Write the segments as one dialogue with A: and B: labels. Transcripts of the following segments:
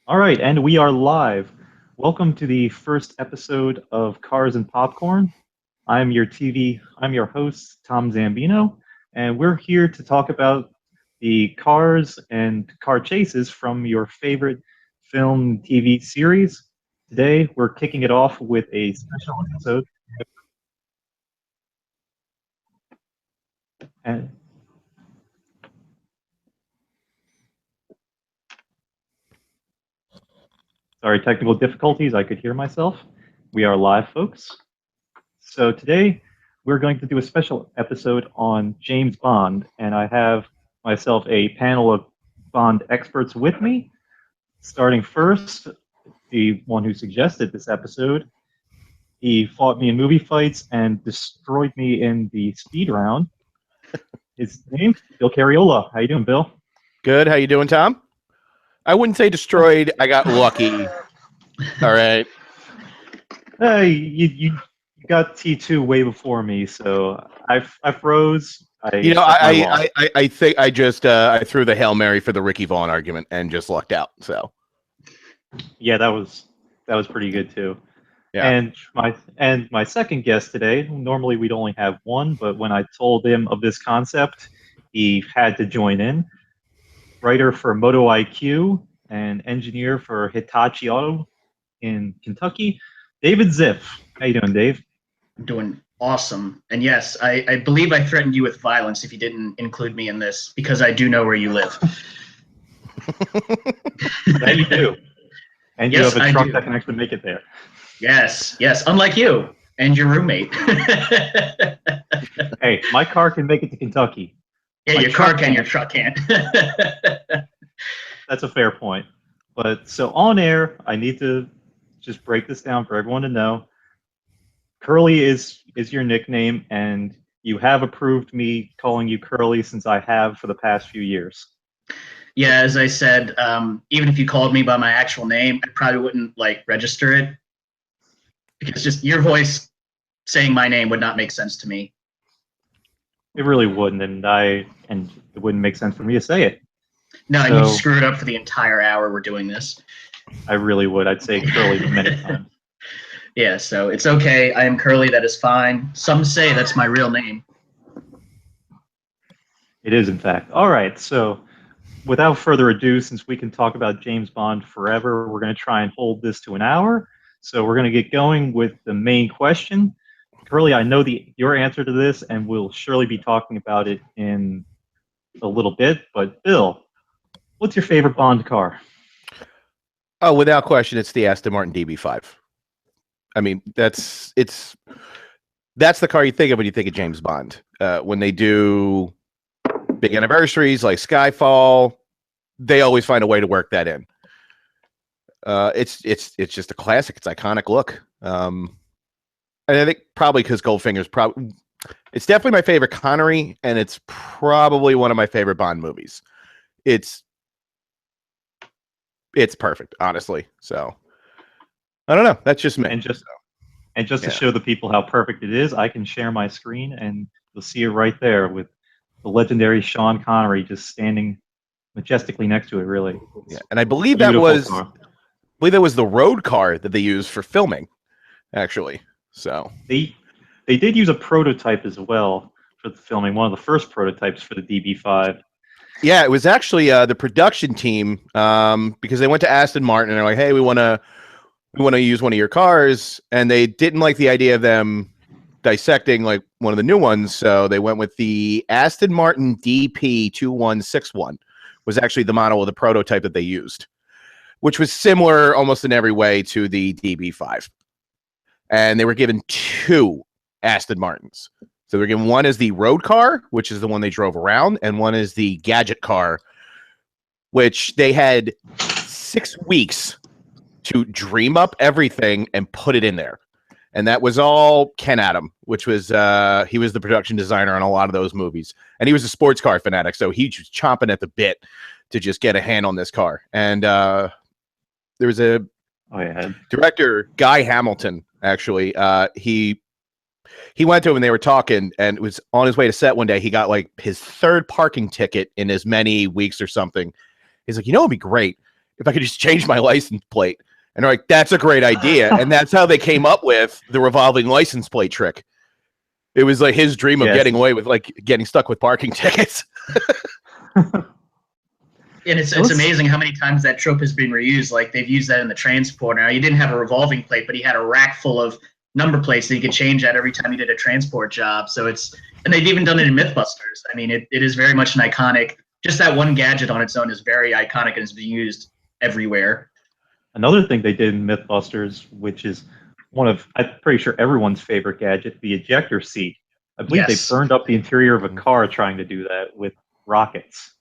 A: All right, and we are live. Welcome to the first episode of Cars and Popcorn. I'm your host, Tom Zambino, and we're here to talk about the cars and car chases from your favorite film TV series. Today, we're kicking it off with a special episode. And sorry, technical difficulties. I could hear myself. We are live, folks. So today we're going to do a special episode on James Bond, and I have myself a panel of Bond experts with me. Starting first, the one who suggested this episode. He fought me in movie fights and destroyed me in the speed round. His name, Bill Cariola. How you doing, Bill?
B: Good. How you doing, Tom? I wouldn't say destroyed. I got lucky. All right.
A: Hey, you got T2 way before me, so I froze.
B: I think I just I threw the Hail Mary for the Ricky Vaughn argument and just lucked out. So
A: yeah, that was pretty good too.
B: yeah.
A: And my second guest today, normally we'd only have one, but when I told him of this concept, he had to join in. Writer for Moto IQ and engineer for Hitachi Auto in Kentucky, David Zipf. How you doing, Dave?
C: I'm doing awesome. And yes, I believe I threatened you with violence if you didn't include me in this, because I do know where you live.
A: That you do. And
C: Yes,
A: you have a
C: I
A: truck
C: do.
A: that can actually make it there.
C: Yes, unlike you and your roommate.
A: Hey, my car can make it to Kentucky.
C: Yeah,
A: My
C: your car
A: truck
C: can, your
A: can't.
C: truck can't.
A: That's a fair point. But so on air, I need to just break this down for everyone to know. Curly is your nickname, and you have approved me calling you Curly since I have for the past few years.
C: Yeah, as I said, even if you called me by my actual name, I probably wouldn't register it, because just your voice saying my name would not make sense to me.
A: It really wouldn't, and it wouldn't make sense for me to say it.
C: No, and
A: So-
C: you screw it up for the entire hour we're doing this.
A: I really would. I'd say Curly many times.
C: Yeah, so it's okay. I am Curly. That is fine. Some say that's my real name.
A: It is, in fact. All right. So, without further ado, since we can talk about James Bond forever, we're going to try and hold this to an hour. So, we're going to get going with the main question. Curly, I know your answer to this, and we'll surely be talking about it in a little bit. But, Bill, what's your favorite Bond car?
B: Oh, without question, it's the Aston Martin DB5. I mean, that's the car you think of when you think of James Bond. When they do big anniversaries like Skyfall, they always find a way to work that in. It's just a classic. It's iconic look. And I think probably because Goldfinger's it's definitely my favorite Connery, and it's probably one of my favorite Bond movies. It's perfect, honestly. So I don't know. That's just me.
A: And just to show the people how perfect it is, I can share my screen, and you'll see it right there with the legendary Sean Connery just standing majestically next to it. Really,
B: Yeah, and I believe
A: Beautiful
B: that
A: car.
B: was the road car that they used for filming, actually. So
A: They did use a prototype as well for the filming. One of the first prototypes for the DB5.
B: yeah, it was actually the production team, because they went to Aston Martin and they're like, "Hey, we want to use one of your cars," and they didn't like the idea of them dissecting like one of the new ones, so they went with the Aston Martin DP2161. Was actually the model of the prototype that they used, which was similar almost in every way to the DB5. And they were given two Aston Martins. So they're given one as the road car, which is the one they drove around, and one is the gadget car, which they had 6 weeks to dream up everything and put it in there. And that was all Ken Adam, which was he was the production designer on a lot of those movies. And he was a sports car fanatic, so he was chomping at the bit to just get a hand on this car. And there was a director, Guy Hamilton, actually. He went to him and they were talking, and it was on his way to set one day. He got like his third parking ticket in as many weeks or something. He's like, it'd be great if I could just change my license plate. And they're like, that's a great idea. And that's how they came up with the revolving license plate trick. It was like his dream of getting away with like getting stuck with parking tickets.
C: And it's amazing how many times that trope has been reused. Like they've used that in the transporter. Now, he didn't have a revolving plate, but he had a rack full of number plates that he could change at every time he did a transport job. So and they've even done it in Mythbusters. I mean, it is very much an iconic, just that one gadget on its own is very iconic and is being used everywhere.
A: Another thing they did in Mythbusters, which is I'm pretty sure everyone's favorite gadget, the ejector seat. I believe they burned up the interior of a car trying to do that with rockets.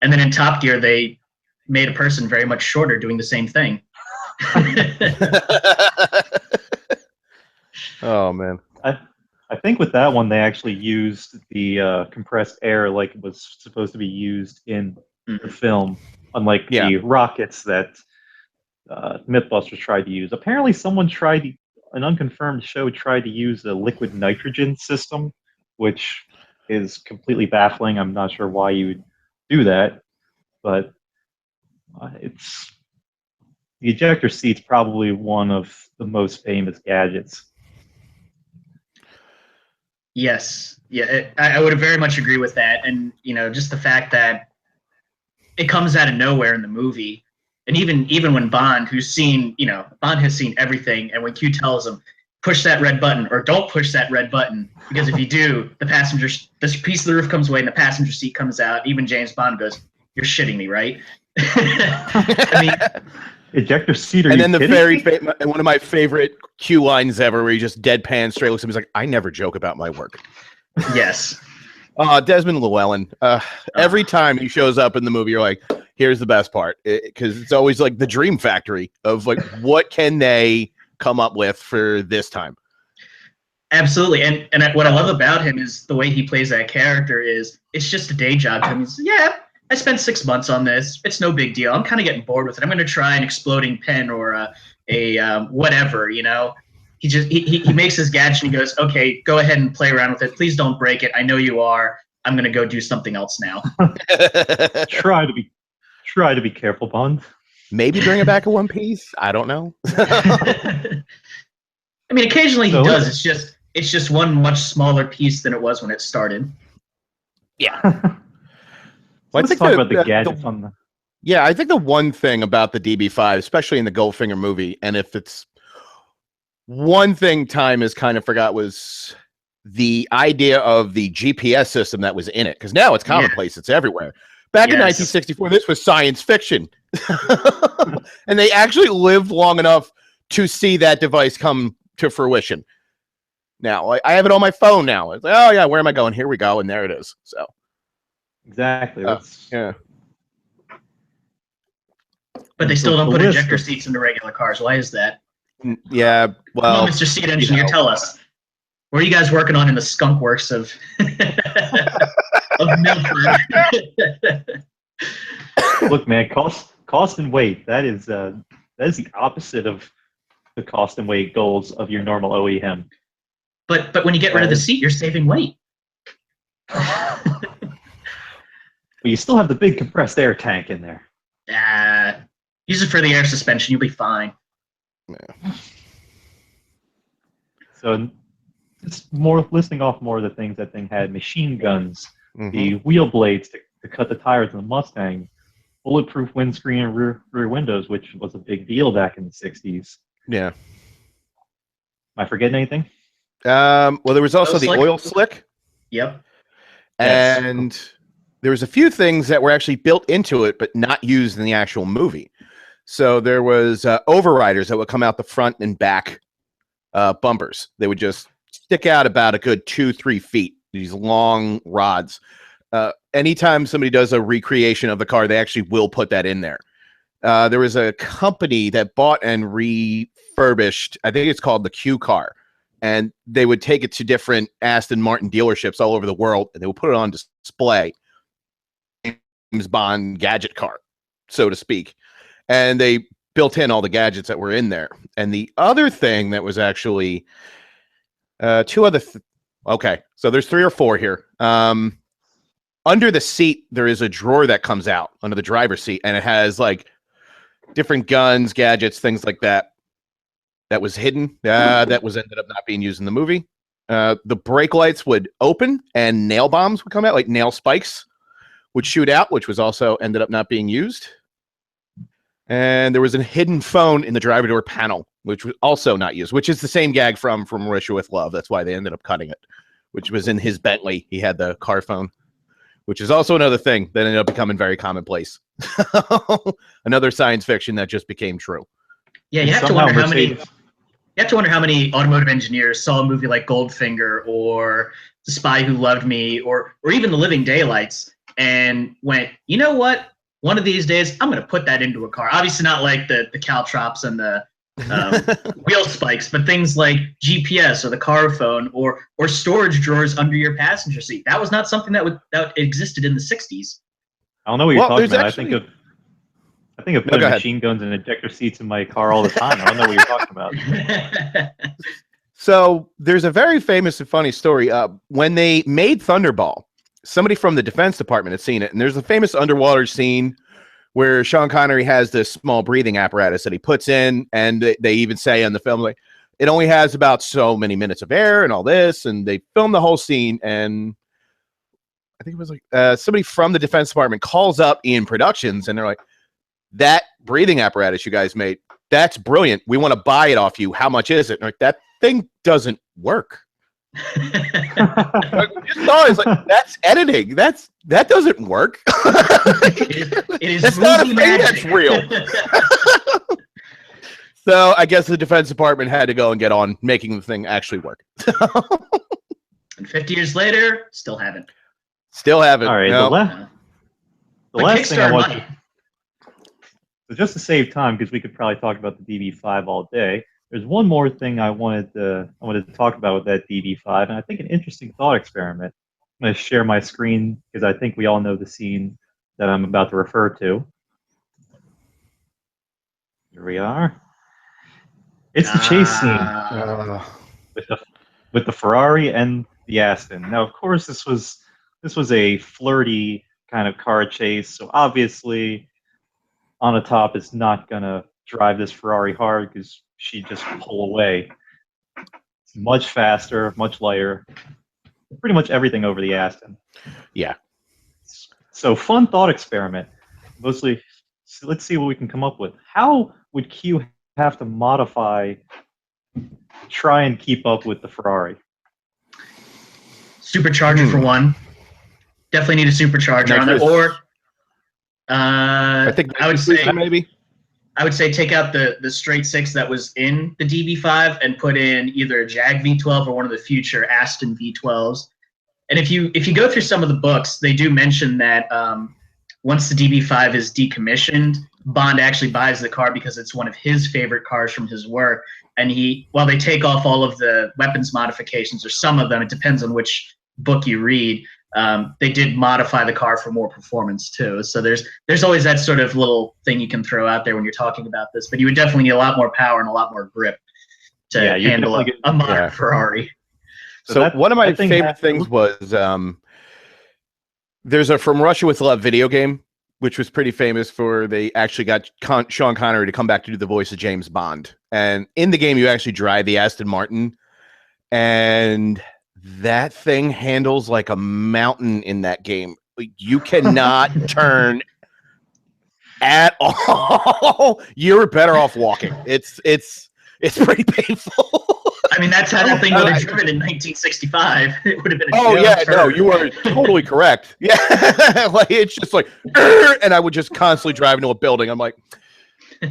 C: And then in Top Gear, they made a person very much shorter doing the same thing.
B: Oh, man.
A: I think with that one, they actually used the compressed air like it was supposed to be used in the film, unlike the rockets that Mythbusters tried to use. Apparently, an unconfirmed show tried to use a liquid nitrogen system, which is completely baffling. I'm not sure why you would do that, but the ejector seat's probably one of the most famous gadgets.
C: Yes, yeah, I would very much agree with that, and just the fact that it comes out of nowhere in the movie, and even when Bond, Bond has seen everything, and when Q tells him, push that red button or don't push that red button, because if you do, this piece of the roof comes away and the passenger seat comes out. Even James Bond goes, "You're shitting me, right?" I mean,
A: ejector seat.
B: And then one of my favorite Q lines ever, where he just deadpan straight looks at him. He's like, "I never joke about my work."
C: Yes.
B: Desmond Llewellyn. Every time he shows up in the movie, you're like, "Here's the best part," because it's always like the dream factory of like, what can they come up with for this time?
C: Absolutely, and what I love about him is the way he plays that character. It's just a day job to him. He's, I spent 6 months on this. It's no big deal. I'm kind of getting bored with it. I'm going to try an exploding pen or a whatever. He makes his gadget and he goes, "Okay, go ahead and play around with it. Please don't break it. I know you are. I'm going to go do something else now."
A: Try to be careful, Bond.
B: Maybe bring it back in one piece. I don't know.
C: I mean, occasionally he does. It's just one much smaller piece than it was when it started.
B: Yeah.
A: Let's talk about the gadgets on the.
B: Yeah, I think the one thing about the DB5, especially in the Goldfinger movie, and if it's one thing time has kind of forgot, was the idea of the GPS system that was in it. Because now it's commonplace. It's everywhere. Back in 1964, this was science fiction. And they actually lived long enough to see that device come to fruition. Now, I have it on my phone now. It's like, oh, yeah, where am I going? Here we go. And there it is. So.
A: Exactly.
B: Yeah.
C: But they still don't put ejector seats into regular cars. Why is that?
B: Yeah, well,
C: come on, Mr. Seat Engineer, tell us. What are you guys working on in the skunk works of Milford?
A: Look, man, cost and weight. That is the opposite of the cost and weight goals of your normal OEM.
C: But when you get rid of the seat, you're saving weight.
A: But you still have the big compressed air tank in there.
C: Use it for the air suspension. You'll be fine.
A: Yeah. So, it's listing off more of the things that thing had: machine guns, the wheel blades to cut the tires of the Mustang, bulletproof windscreen and rear windows, which was a big deal back in the 60s.
B: Yeah.
A: Am I forgetting anything?
B: Well, there was also the oil slick.
C: Yep.
B: And there was a few things that were actually built into it, but not used in the actual movie. So there was overriders that would come out the front and back bumpers. They would just stick out about a good 2-3 feet, these long rods. Anytime somebody does a recreation of the car, they actually will put that in there. There was a company that bought and refurbished, I think it's called the Q car, and they would take it to different Aston Martin dealerships all over the world, and they would put it on display. James Bond gadget car, so to speak. And they built in all the gadgets that were in there. And the other thing that was actually two other okay, so there's 3 or 4 here. Under the seat, there is a drawer that comes out under the driver's seat, and it has like different guns, gadgets, things like that. That was hidden. That was ended up not being used in the movie. The brake lights would open and nail bombs would come out, like nail spikes would shoot out, which was also ended up not being used. And there was a hidden phone in the driver door panel, which was also not used, which is the same gag from Russia with Love. That's why they ended up cutting it, which was in his Bentley. He had the car phone, which is also another thing that ended up becoming very commonplace. Another science fiction that just became true.
C: Yeah, you have to wonder how many. You have to wonder how many automotive engineers saw a movie like Goldfinger or The Spy Who Loved Me or even The Living Daylights and went, you know what? One of these days, I'm going to put that into a car. Obviously not like the caltrops and the wheel spikes, but things like GPS or the car phone or storage drawers under your passenger seat. That was not something that existed in the 60s.
A: I don't know what you're talking about. Actually... I think of putting machine guns and ejector seats in my car all the time. I don't know what you're talking about.
B: So there's a very famous and funny story. When they made Thunderball, somebody from the Defense Department had seen it, and there's a famous underwater scene where Sean Connery has this small breathing apparatus that he puts in, and they even say on the film, like, it only has about so many minutes of air and all this, and they filmed the whole scene, and I think it was like somebody from the Defense Department calls up Ian Productions, and they're like, that breathing apparatus you guys made, that's brilliant. We want to buy it off you. How much is it? And like, that thing doesn't work. It's like, that's editing. That doesn't work.
C: It is
B: that's not a thing
C: magic.
B: That's real. So I guess the Defense Department had to go and get on making the thing actually work.
C: And 50 years later, still haven't.
B: Still haven't.
A: All right.
B: No.
A: The last thing I want to... So just to save time, because we could probably talk about the DB5 all day, there's one more thing I wanted to talk about with that DB5, and I think an interesting thought experiment. I'm going to share my screen because I think we all know the scene that I'm about to refer to. Here we are. It's the chase scene with the Ferrari and the Aston. Now, of course, this was a flirty kind of car chase, so obviously Anna Top is not going to drive this Ferrari hard because she'd just pull away. It's much faster, much lighter, pretty much everything over the Aston.
B: Yeah.
A: So fun thought experiment. Mostly, so let's see what we can come up with. How would Q have to modify, try and keep up with the Ferrari?
C: Supercharger for one. Definitely need a supercharger on it. Or I would say
B: maybe.
C: I would say take out the straight six that was in the DB5 and put in either a Jag V12 or one of the future Aston V12s. And if you go through some of the books, they do mention that once the DB5 is decommissioned, Bond actually buys the car because it's one of his favorite cars from his work. And while they take off all of the weapons modifications, or some of them, it depends on which book you read, they did modify the car for more performance too. So there's always that sort of little thing you can throw out there when you're talking about this. But you would definitely need a lot more power and a lot more grip to handle a modern Ferrari.
B: So one of my favorite things was there's a From Russia with Love video game, which was pretty famous for they actually got Sean Connery to come back to do the voice of James Bond. And in the game, you actually drive the Aston Martin, and that thing handles like a mountain in that game. You cannot turn at all. You're better off walking. It's pretty painful.
C: I mean, that's how that thing would have driven in 1965. It would have been
B: no, you are totally correct. Yeah, like it's just like, and I would just constantly drive into a building. I'm like, all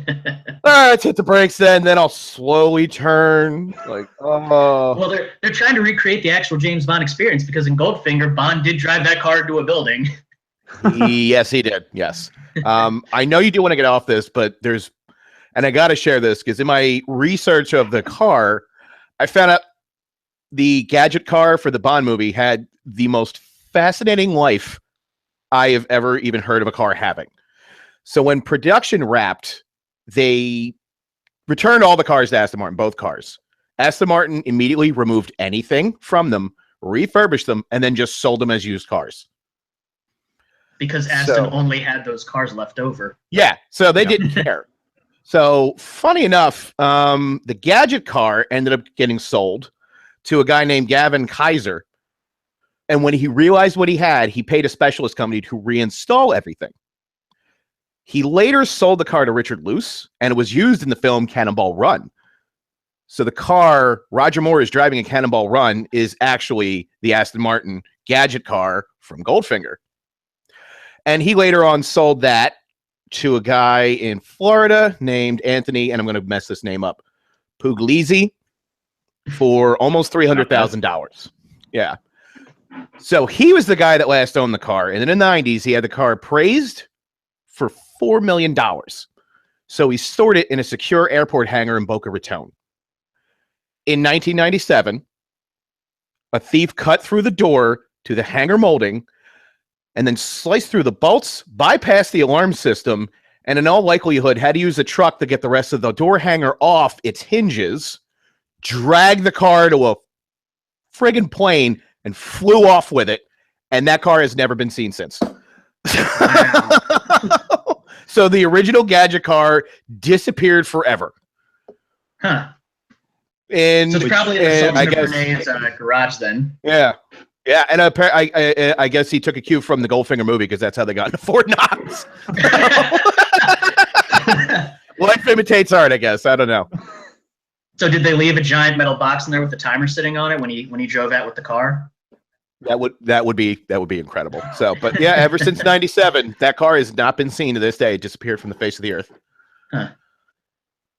B: right, let's hit the brakes then I'll slowly turn. Like, oh.
C: Well, they're trying to recreate the actual James Bond experience because in Goldfinger, Bond did drive that car into a building.
B: Yes, he did. Yes. I know you do want to get off this, but and I got to share this because in my research of the car, I found out the gadget car for the Bond movie had the most fascinating life I have ever even heard of a car having. So when production wrapped, they returned all the cars to Aston Martin, both cars. Aston Martin immediately removed anything from them, refurbished them, and then just sold them as used cars.
C: Because Aston only had those cars left over.
B: Yeah, so they didn't care. So funny enough, the gadget car ended up getting sold to a guy named Gavin Kaiser. And when he realized what he had, he paid a specialist company to reinstall everything. He later sold the car to Richard Luce, and it was used in the film Cannonball Run. So the car Roger Moore is driving in Cannonball Run is actually the Aston Martin gadget car from Goldfinger. And he later on sold that to a guy in Florida named Anthony, and I'm going to mess this name up, Puglisi, for almost $300,000. Yeah. So he was the guy that last owned the car. And in the 90s, he had the car appraised for $4 million. So he stored it in a secure airport hangar in Boca Raton. In 1997, a thief cut through the door to the hangar molding and then sliced through the bolts, bypassed the alarm system, and in all likelihood had to use a truck to get the rest of the door hanger off its hinges, drag the car to a friggin' plane, and flew off with it. And that car has never been seen since.
C: Wow.
B: So the original gadget car disappeared forever.
C: Huh.
B: And
C: So it's probably in the Sultan
B: I
C: of
B: guess,
C: Brune's garage then.
B: yeah. Yeah, and I guess he took a cue from the Goldfinger movie because that's how they got into Fort Knox. Life imitates art, I guess. I don't know.
C: So did they leave a giant metal box in there with the timer sitting on it when he drove out with the car?
B: That would be incredible. So, but yeah, ever since '97, that car has not been seen to this day. It disappeared from the face of the earth.
C: Huh.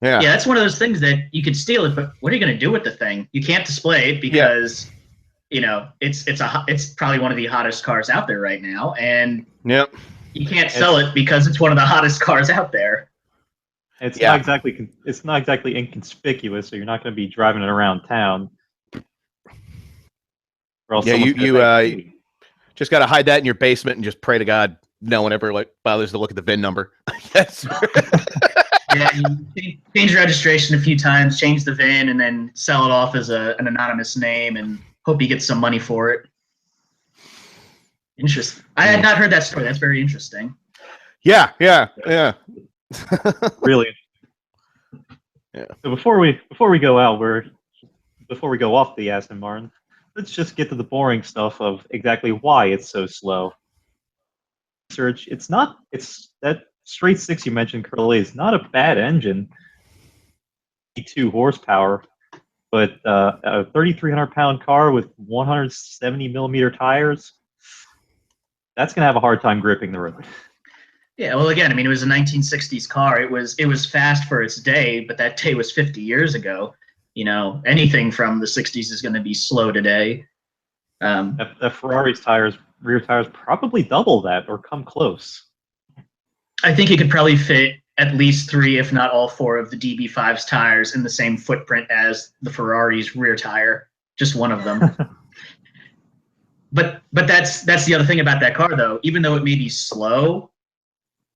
B: Yeah.
C: Yeah, that's one of those things that you could steal it, but what are you going to do with the thing? You can't display it because it's probably one of the hottest cars out there right now, and
B: Yep.
C: you can't sell it because it's one of the hottest cars out there.
A: It's not exactly inconspicuous, so you're not going to be driving it around town. Or else
B: Yeah,
A: someone's gonna think, "Hey,
B: just got to hide that in your basement and just pray to God no one ever bothers to look at the VIN number. Yes.
C: Yeah, you change your registration a few times, change the VIN, and then sell it off as an anonymous name and hope you get some money for it. Interesting. I had not heard that story. That's very interesting.
B: Yeah.
A: Really?"
B: Yeah.
A: So before we go off the Aston Martin, let's just get to the boring stuff of exactly why it's so slow. Research. It's that straight six you mentioned, Curly, is not a bad engine. 2 horsepower, but a 3,300-pound car with 170 millimeter tires, that's gonna have a hard time gripping the road.
C: Yeah, well, again, I mean, it was a 1960s car. It was fast for its day, but that day was 50 years ago. You know, anything from the 60s is going to be slow today.
A: The Ferrari's rear tires probably double that or come close.
C: I think it could probably fit at least 3, if not all 4 of the DB5's tires in the same footprint as the Ferrari's rear tire, just one of them. But that's the other thing about that car, though. Even though it may be slow,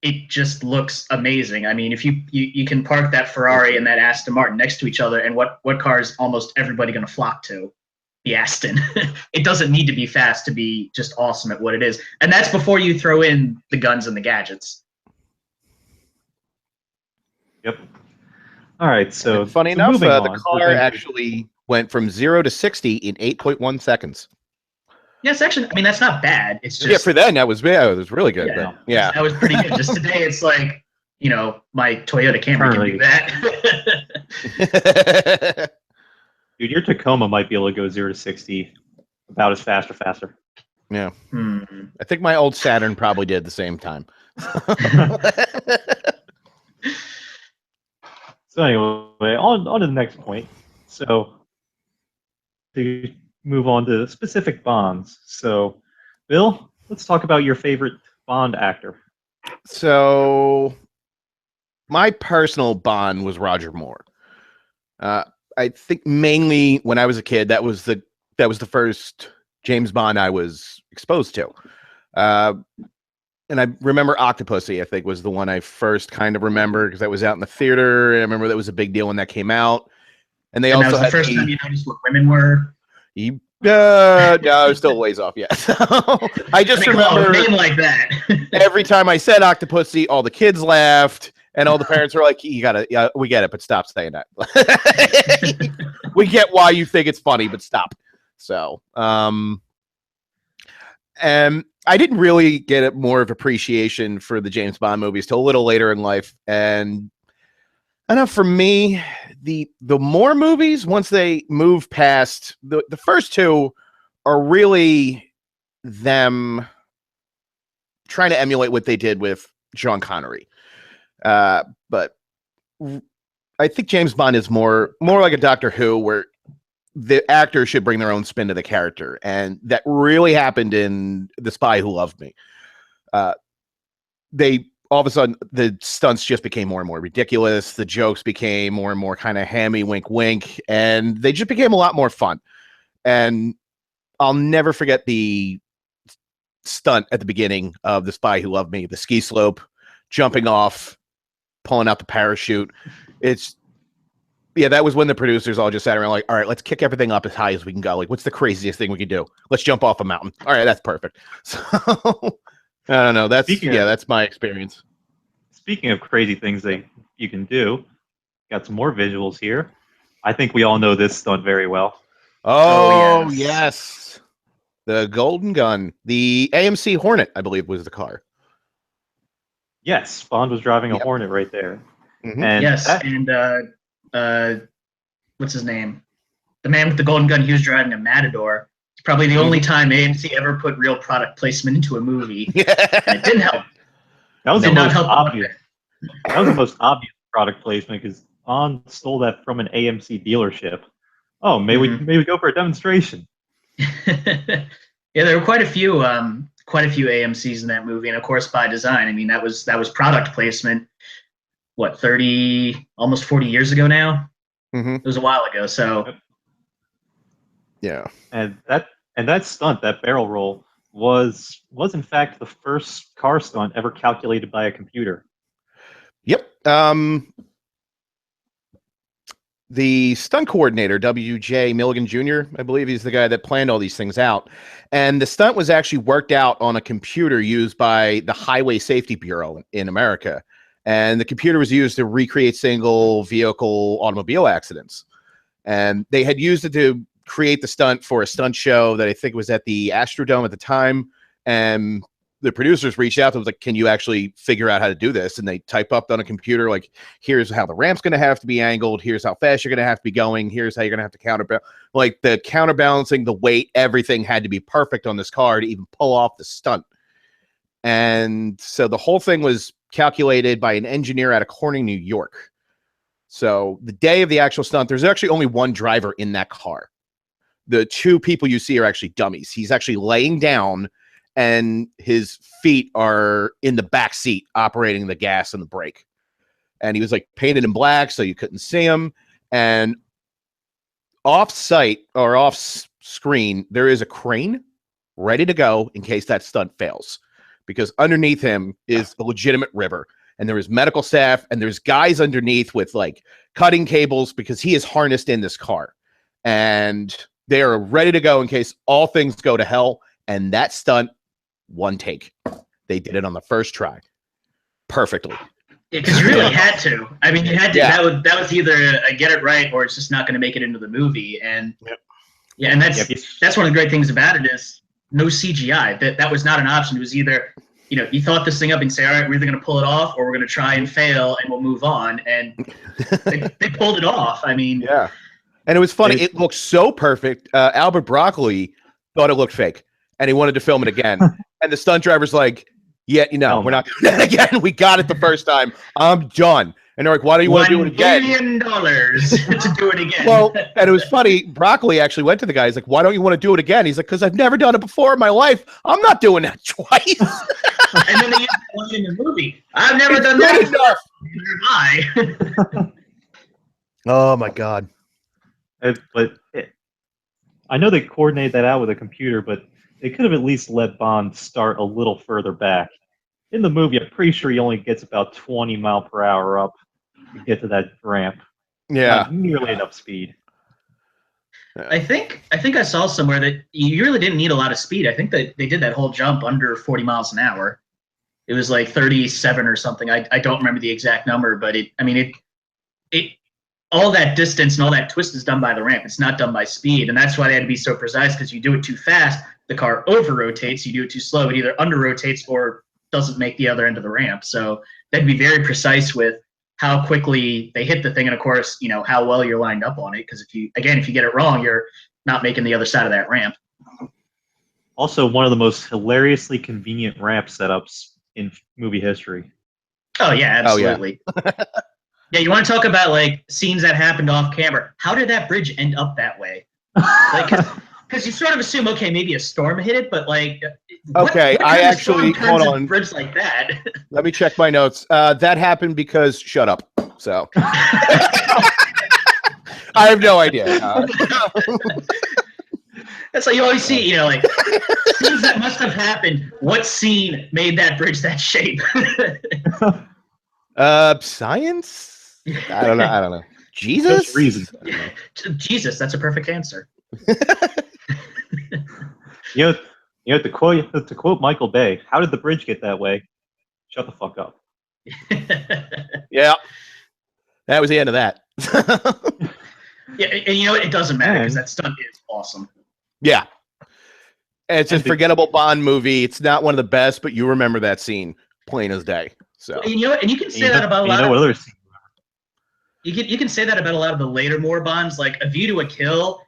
C: it just looks amazing. I mean, if you can park that Ferrari and that Aston Martin next to each other, and what car is almost everybody going to flock to? The Aston. It doesn't need to be fast to be just awesome at what it is. And that's before you throw in the guns and the gadgets.
A: Yep. All right, so
B: funny enough,
A: moving
B: the
A: on,
B: car actually went from 0 to 60 in 8.1 seconds.
C: Yes, actually, I mean, that's not bad. It's just,
B: Yeah, for then, it was really good.
C: Yeah,
B: but, yeah.
C: that was pretty good. Just today, it's like, you know, my Toyota Camry can do that.
A: Dude, your Tacoma might be able to go 0 to 60 about as fast or faster.
B: Yeah. I think my old Saturn probably did at the same time.
A: So anyway, on to the next point. So to move on to specific Bonds. So, Bill, let's talk about your favorite Bond actor.
B: So, my personal Bond was Roger Moore. I think mainly when I was a kid, that was the first James Bond I was exposed to. And I remember Octopussy, I think, was the one I first kind of remember because I was out in the theater. I remember that was a big deal when that came out. And
C: that was the first time you noticed what women were?
B: No, I was still a ways off yet. I just remember
C: a name like that.
B: every time I said Octopussy, all the kids laughed. And all the parents are like, "You gotta, yeah, we get it, but stop saying that. We get why you think it's funny, but stop." So, and I didn't really get more of appreciation for the James Bond movies till a little later in life. And I know for me, the more movies, once they move past the first two, are really them trying to emulate what they did with Sean Connery. But I think James Bond is more like a Doctor Who, where the actors should bring their own spin to the character, and that really happened in The Spy Who Loved Me. They all of a sudden, the stunts just became more and more ridiculous. The jokes became more and more kind of hammy, wink, wink, and they just became a lot more fun. And I'll never forget the stunt at the beginning of The Spy Who Loved Me, the ski slope, jumping off, pulling out the parachute. That was when the producers all just sat around like, all right, let's kick everything up as high as we can go. Like, what's the craziest thing we can do? Let's jump off a mountain. All right, that's perfect. So I don't know. That's my experience.
A: Speaking of crazy things that you can do, got some more visuals here. I think we all know this stunt very well.
B: Oh yes. The Golden Gun. The AMC Hornet, I believe, was the car.
A: Yes, Bond was driving a Hornet right there.
C: Mm-hmm. And what's his name? The man with the golden gun, he was driving a Matador. It's probably the only time AMC ever put real product placement into a movie. And it didn't help.
A: That was the most obvious. That was the most obvious product placement because Bond stole that from an AMC dealership. Oh, maybe we go for a demonstration.
C: Yeah, there were quite a few AMCs in that movie, and of course by design. I mean, that was product placement. What, 30, almost 40 years ago now?
B: Mm-hmm.
C: It was a while ago. So,
B: yeah.
A: And that stunt, that barrel roll, was in fact the first car stunt ever calculated by a computer.
B: Yep. The stunt coordinator, W.J. Milligan Jr., I believe he's the guy that planned all these things out. And the stunt was actually worked out on a computer used by the Highway Safety Bureau in America. And the computer was used to recreate single vehicle automobile accidents. And they had used it to create the stunt for a stunt show that I think was at the Astrodome at the time. And the producers reached out to them, like, can you actually figure out how to do this? And they type up on a computer, like, here's how the ramp's going to have to be angled. Here's how fast you're going to have to be going. Here's how you're going to have to counterbalance. Like, the counterbalancing, the weight, everything had to be perfect on this car to even pull off the stunt. And so the whole thing was calculated by an engineer out of Corning, New York. So the day of the actual stunt, there's actually only one driver in that car. The two people you see are actually dummies. He's actually laying down, and his feet are in the back seat operating the gas and the brake. And he was like painted in black so you couldn't see him. And off site or off screen, there is a crane ready to go in case that stunt fails, because underneath him is a legitimate river, and there is medical staff, and there's guys underneath with like cutting cables because he is harnessed in this car, and they are ready to go in case all things go to hell. And that stunt, one take. They did it on the first try. Perfectly.
C: Yeah, because you really had to. I mean, you had to. Yeah. That was either a get it right or it's just not going to make it into the movie. And yeah, and that's one of the great things about it is no CGI. That was not an option. It was either, you thought this thing up and say, all right, we're either going to pull it off or we're going to try and fail and we'll move on. And they pulled it off. I mean,
B: yeah. And it was funny. It looked so perfect. Albert Broccoli thought it looked fake, and he wanted to film it again. And the stunt driver's like, yeah, we're not doing that again. We got it the first time. I'm done. And they're like, why do you want to do it again?
C: $1 billion to do it again.
B: Well, and it was funny. Broccoli actually went to the guy. He's like, why don't you want to do it again? He's like, because I've never done it before in my life. I'm not doing that twice.
C: And then they used that line in the movie. I've never done that before.
B: Oh, my God.
A: I know they coordinated that out with a computer, but they could have at least let Bond start a little further back. In the movie, I'm pretty sure he only gets about 20 mile per hour up to get to that ramp.
B: Yeah.
A: Not nearly enough speed.
C: I think I saw somewhere that you really didn't need a lot of speed. I think that they did that whole jump under 40 miles an hour. It was like 37 or something. I don't remember the exact number, but it all that distance and all that twist is done by the ramp. It's not done by speed, and that's why they had to be so precise, because you do it too fast, the car over rotates. You do it too slow, it either under rotates or doesn't make the other end of the ramp. So they'd be very precise with how quickly they hit the thing, and of course, how well you're lined up on it. Because if you get it wrong, you're not making the other side of that ramp.
A: Also, one of the most hilariously convenient ramp setups in movie history.
C: Oh yeah, absolutely. Yeah, you want to talk about like scenes that happened off camera. How did that bridge end up that way? Like, because you sort of assume, okay, maybe a storm hit it, but like,
B: Okay,
C: what
B: I
C: kind of
B: actually
C: storm
B: hold
C: turns a
B: on.
C: bridge like that.
B: Let me check my notes. That happened because shut up. So I have no idea.
C: That's like you always see, like scenes that must have happened. What scene made that bridge that shape?
B: Science? I don't know. Jesus?
A: Just reason.
C: Jesus, that's a perfect answer.
A: To quote Michael Bay, how did the bridge get that way? Shut the fuck up.
B: Yeah. That was the end of that.
C: Yeah, and it doesn't matter because that stunt is awesome.
B: Yeah. It's a forgettable Bond movie. It's not one of the best, but you remember that scene plain as day. So
C: and you can say that about a lot.
A: What other scene?
C: You can say that about a lot of the later Moore Bonds, like A View to a Kill.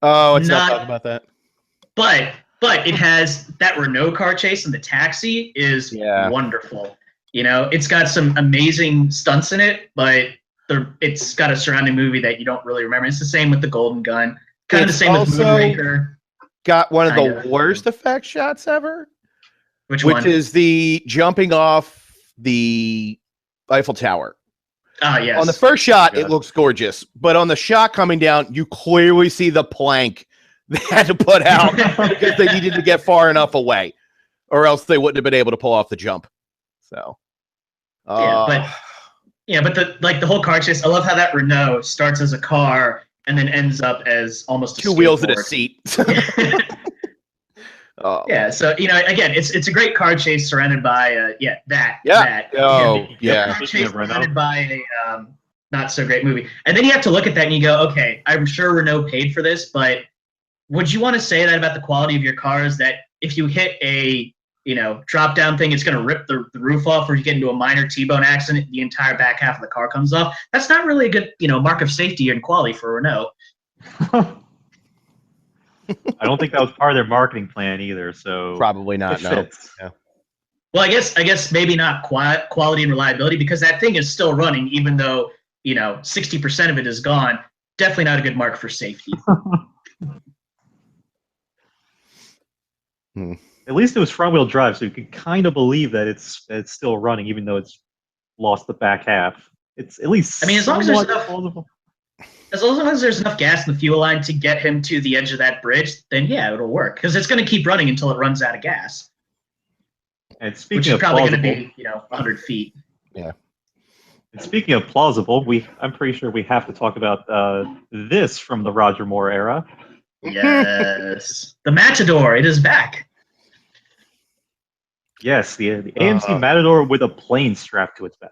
B: Oh, let's not talk about that.
C: But it has that Renault car chase, and the taxi is wonderful. It's got some amazing stunts in it, but it's got a surrounding movie that you don't really remember. It's the same with The Golden Gun. Kind of the same with Moonraker.
B: Got one of the worst effect shots ever.
C: Which one?
B: Is the jumping off the Eiffel Tower.
C: Ah, yes.
B: On the first shot, it looks gorgeous, but on the shot coming down, you clearly see the plank they had to put out because they needed to get far enough away, or else they wouldn't have been able to pull off the jump. So,
C: but the whole car chase. I love how that Renault starts as a car and then ends up as almost a
B: two wheels and a seat.
C: Yeah, so again, it's a great car chase surrounded by that. Car chase surrounded by a not so great movie, and then you have to look at that and you go, okay, I'm sure Renault paid for this, but would you want to say that about the quality of your cars? That if you hit a drop down thing, it's going to rip the roof off, or you get into a minor T-bone accident, the entire back half of the car comes off. That's not really a good mark of safety and quality for Renault.
A: I don't think that was part of their marketing plan either. So
B: probably not. No. Yeah.
C: Well, I guess maybe not quality and reliability, because that thing is still running, even though 60% of it is gone. Definitely not a good mark for safety.
A: At least it was front-wheel drive, so you could kind of believe that it's still running, even though it's lost the back half. It's at least.
C: I mean, as long as there's enough. As long as there's enough gas in the fuel line to get him to the edge of that bridge, then yeah, it'll work, because it's going to keep running until it runs out of gas.
A: And speaking
C: which is
A: of
C: probably
A: plausible,
C: going to be 100 feet.
B: Yeah.
A: And speaking of plausible, I'm pretty sure we have to talk about this from the Roger Moore era.
C: Yes, the Matador, it is back.
A: Yes, the AMC Matador with a plane strapped to its back.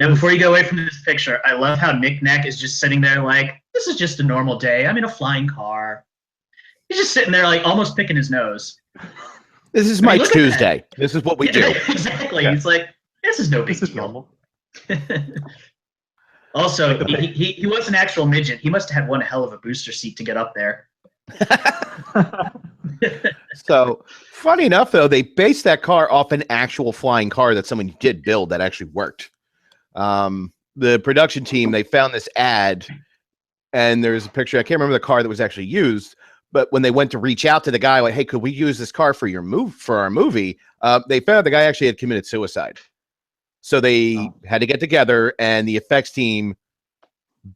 C: Now, before you go away from this picture, I love how Nick Nack is just sitting there like, this is just a normal day. I'm in a flying car. He's just sitting there like almost picking his nose.
B: This is Mike's Tuesday. This is what we do.
C: Exactly. Yeah. It's like, this is no big deal.
A: This is normal.
C: Also, he was an actual midget. He must have had one hell of a booster seat to get up there.
B: So, funny enough, though, they based that car off an actual flying car that someone did build that actually worked. The production team, they found this ad, and there's a picture. I can't remember the car that was actually used, but when they went to reach out to the guy, like, hey, could we use this car for our movie? They found the guy actually had committed suicide. So they had to get together, and the effects team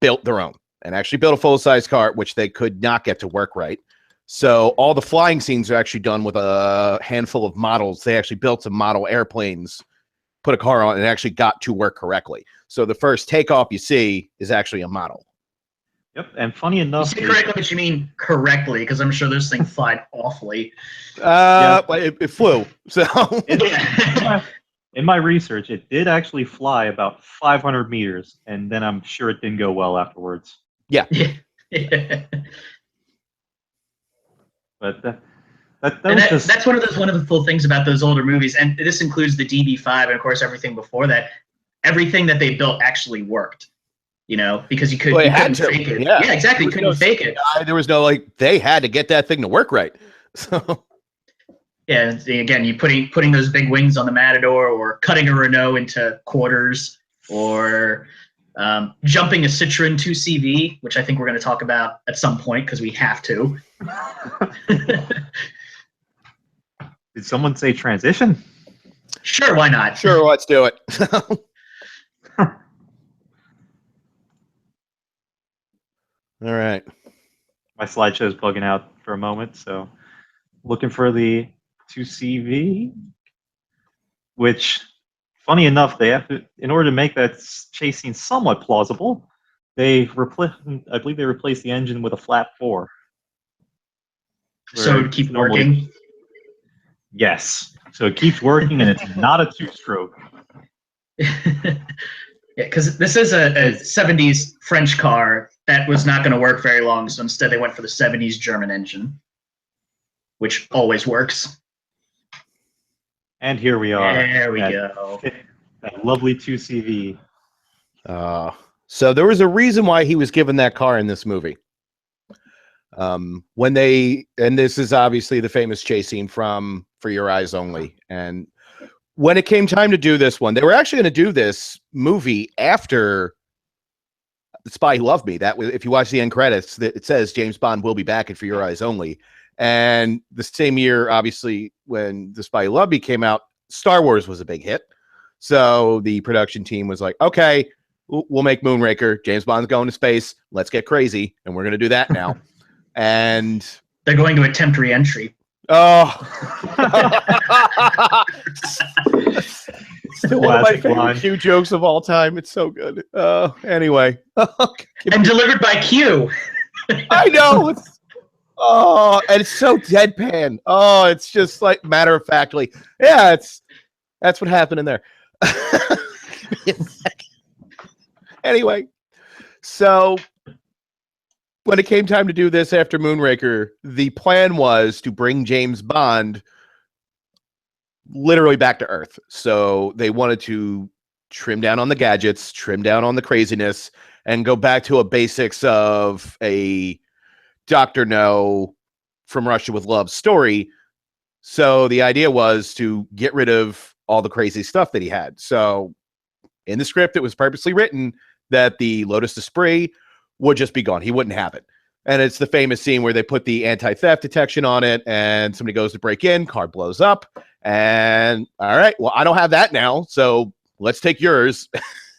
B: built their own and actually built a full-size car, which they could not get to work right. So all the flying scenes are actually done with a handful of models. They actually built some model airplanes, put a car on, and actually got to work correctly. So the first takeoff you see is actually a model.
A: Yep, and funny enough,
C: you say correctly, but you mean correctly, because I'm sure this thing flied awfully.
B: It flew. So
A: it in my research, it did actually fly about 500 meters, and then I'm sure it didn't go well afterwards.
B: Yeah.
A: But that was just
C: that's one of the wonderful things about those older movies, and this includes the DB5 and of course everything before that. Everything that they built actually worked, because you couldn't fake it.
B: Yeah,
C: exactly. You couldn't fake it.
B: There was no they had to get that thing to work right. So
C: yeah, again, you putting those big wings on the Matador, or cutting a Renault into quarters, or jumping a Citroen 2CV, which I think we're going to talk about at some point because we have to.
A: Did someone say transition?
C: Sure, why not?
B: Sure, let's do it. All right.
A: My slideshow's bugging out for a moment, so looking for the 2CV, which, funny enough, they have to, in order to make that chase scene somewhat plausible, I believe they replaced the engine with a flat 4.
C: So it keep working?
A: Yes. So it keeps working, and it's not a 2-stroke.
C: Yeah, because this is a 70s French car that was not going to work very long, so instead they went for the 70s German engine, which always works.
A: And here we are.
C: There we go.
B: That
A: lovely 2CV.
B: So there was a reason why he was given that car in this movie. And this is obviously the famous chase scene from For Your Eyes Only. And when it came time to do this one, they were actually going to do this movie after The Spy Who Loved Me. That was, if you watch the end credits, it says James Bond will be back in For Your Eyes Only. And the same year, obviously, when The Spy Who Loved Me came out, Star Wars was a big hit. So the production team was like, okay, we'll make Moonraker. James Bond's going to space. Let's get crazy. And we're going to do that now. And
C: they're going to attempt re-entry.
B: Oh. Still one of my favorite Q jokes of all time. It's so good. Anyway.
C: And delivered by Q.
B: I know. And it's so deadpan. Oh, it's just like matter of factly. Yeah, that's what happened in there. Anyway, so when it came time to do this after Moonraker, the plan was to bring James Bond literally back to Earth. So they wanted to trim down on the gadgets, trim down on the craziness, and go back to a basics of a Dr. No from Russia with Love story. So the idea was to get rid of all the crazy stuff that he had. So in the script, it was purposely written that the Lotus Esprit would just be gone. He wouldn't have it. And it's the famous scene where they put the anti-theft detection on it and somebody goes to break in, car blows up. And all right, well, I don't have that now. So let's take yours.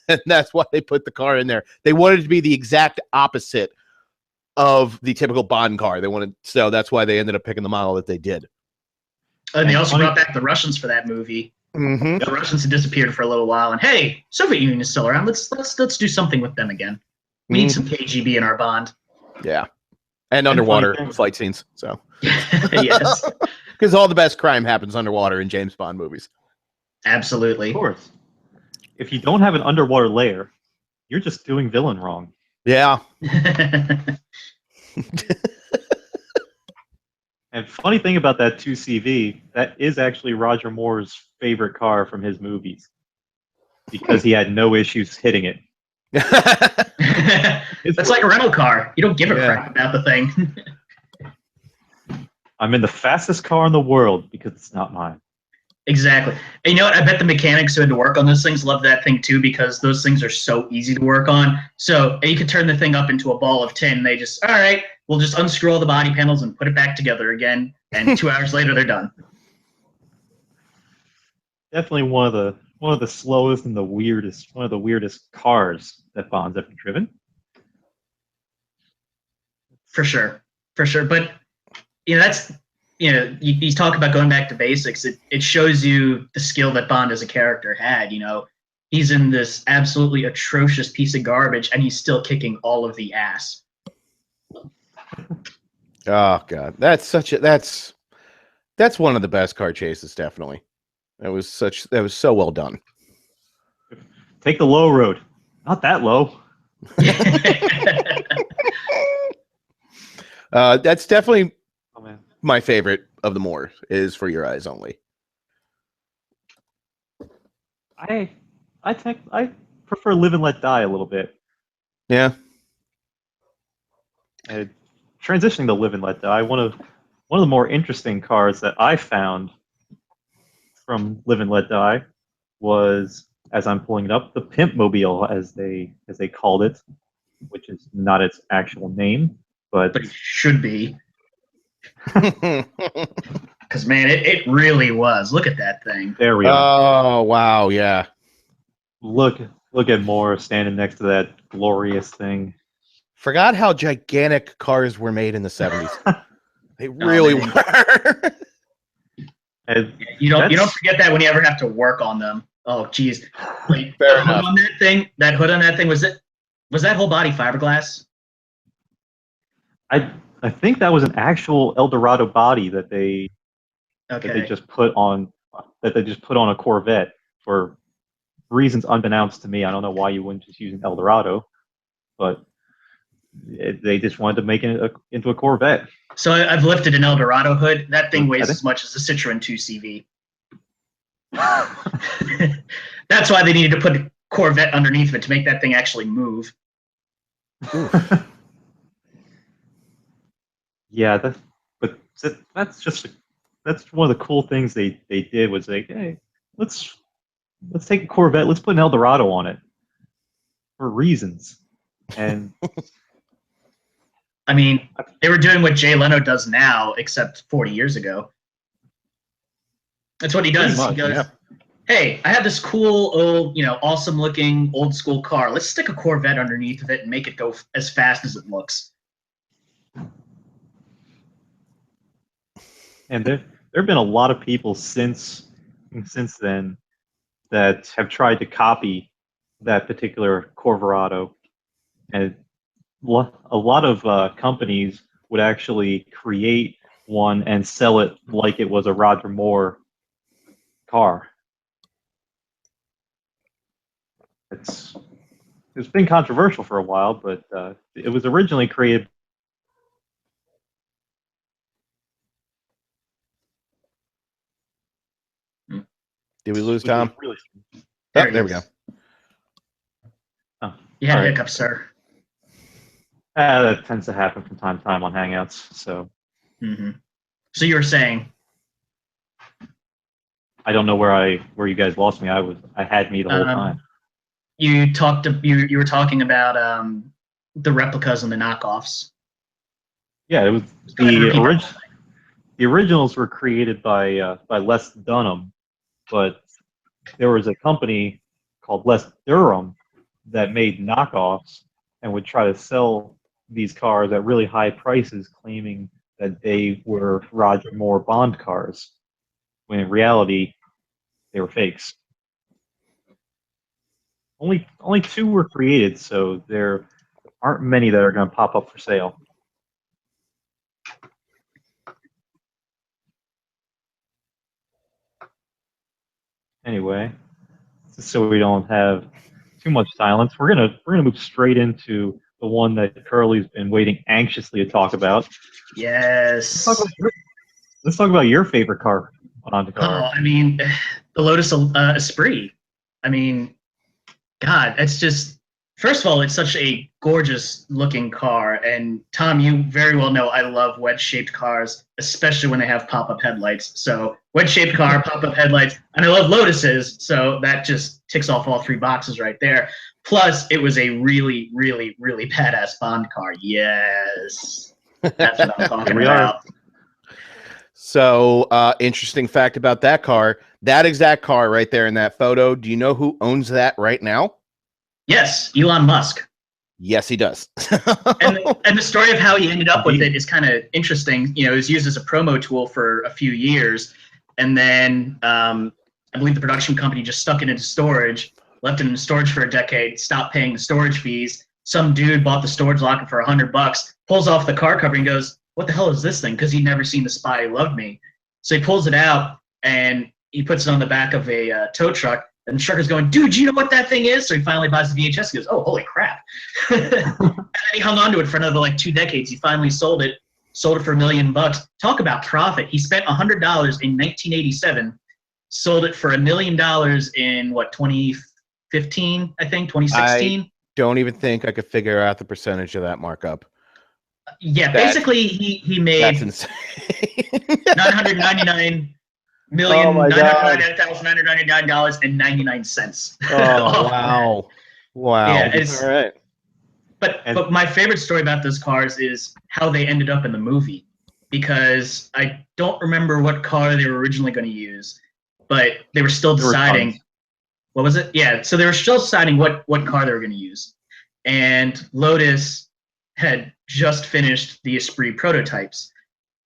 B: And that's why they put the car in there. They wanted it to be the exact opposite of the typical Bond car. So that's why they ended up picking the model that they did.
C: And they also brought back the Russians for that movie.
B: Mm-hmm.
C: The Russians had disappeared for a little while, and hey, Soviet Union is still around. Let's do something with them again. We need some KGB in our Bond.
B: Yeah, and underwater flight scenes. So
C: yes,
B: because all the best crime happens underwater in James Bond movies.
C: Absolutely,
A: of course. If you don't have an underwater layer, you're just doing villain wrong.
B: Yeah.
A: And funny thing about that 2CV, that is actually Roger Moore's favorite car from his movies because he had no issues hitting it.
C: That's like a rental car. You don't give a crap about the thing.
A: I'm in the fastest car in the world because it's not mine.
C: Exactly. And you know what? I bet the mechanics who had to work on those things love that thing too, because those things are so easy to work on. So you could turn the thing up into a ball of tin. They just, all right, we'll just unscrew all the body panels and put it back together again. And 2 hours later, they're done.
A: Definitely one of the slowest and one of the weirdest cars that Bond's ever driven.
C: For sure. But that's. You talk about going back to basics. It shows you the skill that Bond as a character had. He's in this absolutely atrocious piece of garbage, and he's still kicking all of the ass.
B: Oh God, that's one of the best car chases, definitely. That was so well done.
A: Take the low road. Not that low.
B: That's definitely
A: Oh man.
B: my favorite of the more is For Your Eyes Only.
A: I prefer Live and Let Die a little bit.
B: Yeah.
A: And transitioning to Live and Let Die, one of the more interesting cars that I found from Live and Let Die was, as I'm pulling it up, the Pimp Mobile, as they called it, which is not its actual name, but
C: But it should be. Because, man, it really was. Look at that thing.
A: there we are.
B: Oh, wow. Yeah.
A: Look at Moore standing next to that glorious thing.
B: Forgot how gigantic cars were made in the 70s. They really were.
A: And
C: You don't forget that when you ever have to work on them. Oh, geez. Wait,
B: Fair
C: the hood
B: enough.
C: on that thing, was that whole body fiberglass?
A: I think that was an actual Eldorado body that they just put on a Corvette for reasons unbeknownst to me. I don't know why you wouldn't just use an Eldorado, but they just wanted to make it into a Corvette.
C: So I've lifted an Eldorado hood. That thing weighs
A: Okay.
C: as much as a Citroen 2CV. That's why they needed to put a Corvette underneath of it to make that thing actually move.
A: Yeah, that's one of the cool things they did was like, hey, let's take a Corvette, let's put an Eldorado on it for reasons. And
C: I mean, they were doing what Jay Leno does now, except 40 years ago. That's what he does.
A: Much,
C: he goes,
B: yeah.
C: hey, I have this cool, old, awesome looking old school car. Let's stick a Corvette underneath of it and make it go as fast as it looks.
A: and there have been a lot of people since then that have tried to copy that particular Corverado, and a lot of companies would actually create one and sell it like it was a Roger Moore car. It's been controversial for a while, but it was originally created.
B: Did we lose Tom?
A: Really,
B: There we go.
A: oh,
C: You had
A: all right.
C: hiccups, sir.
A: That tends to happen from time to time on Hangouts. So
C: Mm-hmm. So you were saying?
A: I don't know where you guys lost me. I had me the whole time.
C: You were talking about the replicas and the knockoffs.
A: Yeah, it was the originals were created by Les Dunham, but there was a company called Les Durham that made knockoffs and would try to sell these cars at really high prices, claiming that they were Roger Moore Bond cars, when in reality they were fakes. Only two were created, so there aren't many that are going to pop up for sale. Anyway, so we don't have too much silence, we're gonna move straight into the one that Curly's been waiting anxiously to talk about.
C: Yes.
A: Let's talk about your favorite car on the car.
C: Oh, I mean, the Lotus Esprit. I mean, God, it's just, first of all, it's such a gorgeous looking car. And Tom, you very well know I love wedge-shaped cars, especially when they have pop-up headlights. So wedge-shaped car, pop-up headlights, and I love Lotuses. So that just ticks off all three boxes right there. Plus, it was a really, really, really badass Bond car. Yes. That's what I'm talking about.
B: So, interesting fact about that car, that exact car right there in that photo, do you know who owns that right now?
C: Yes, Elon Musk.
B: Yes, he does.
C: and the story of how he ended up with it is kind of interesting. It was used as a promo tool for a few years, and then I believe the production company just stuck it into storage, left it in storage for a decade, stopped paying the storage fees. Some dude bought the storage locker for $100, pulls off the car cover and goes, "What the hell is this thing?" Because he'd never seen The Spy Who Loved Me. So he pulls it out, and he puts it on the back of a tow truck, and the trucker's going, dude, you know what that thing is? So he finally buys the VHS. He goes, oh, holy crap. And then he hung on to it for another like 2 decades. He finally sold it for $1 million. Talk about profit. He spent $100 in 1987, sold it for $1 million in what, 2015, I think, 2016?
B: I don't even think I could figure out the percentage of that markup.
C: Yeah, basically he made
B: That's insane.
C: $999,999,999.99.
B: Oh, wow. Wow.
C: Yeah, it's,
B: all right.
C: But my favorite story about those cars is how they ended up in the movie, because I don't remember what car they were originally going to use, but they were still deciding. What was it? Yeah, so they were still deciding what car they were going to use, and Lotus had just finished the Esprit prototypes,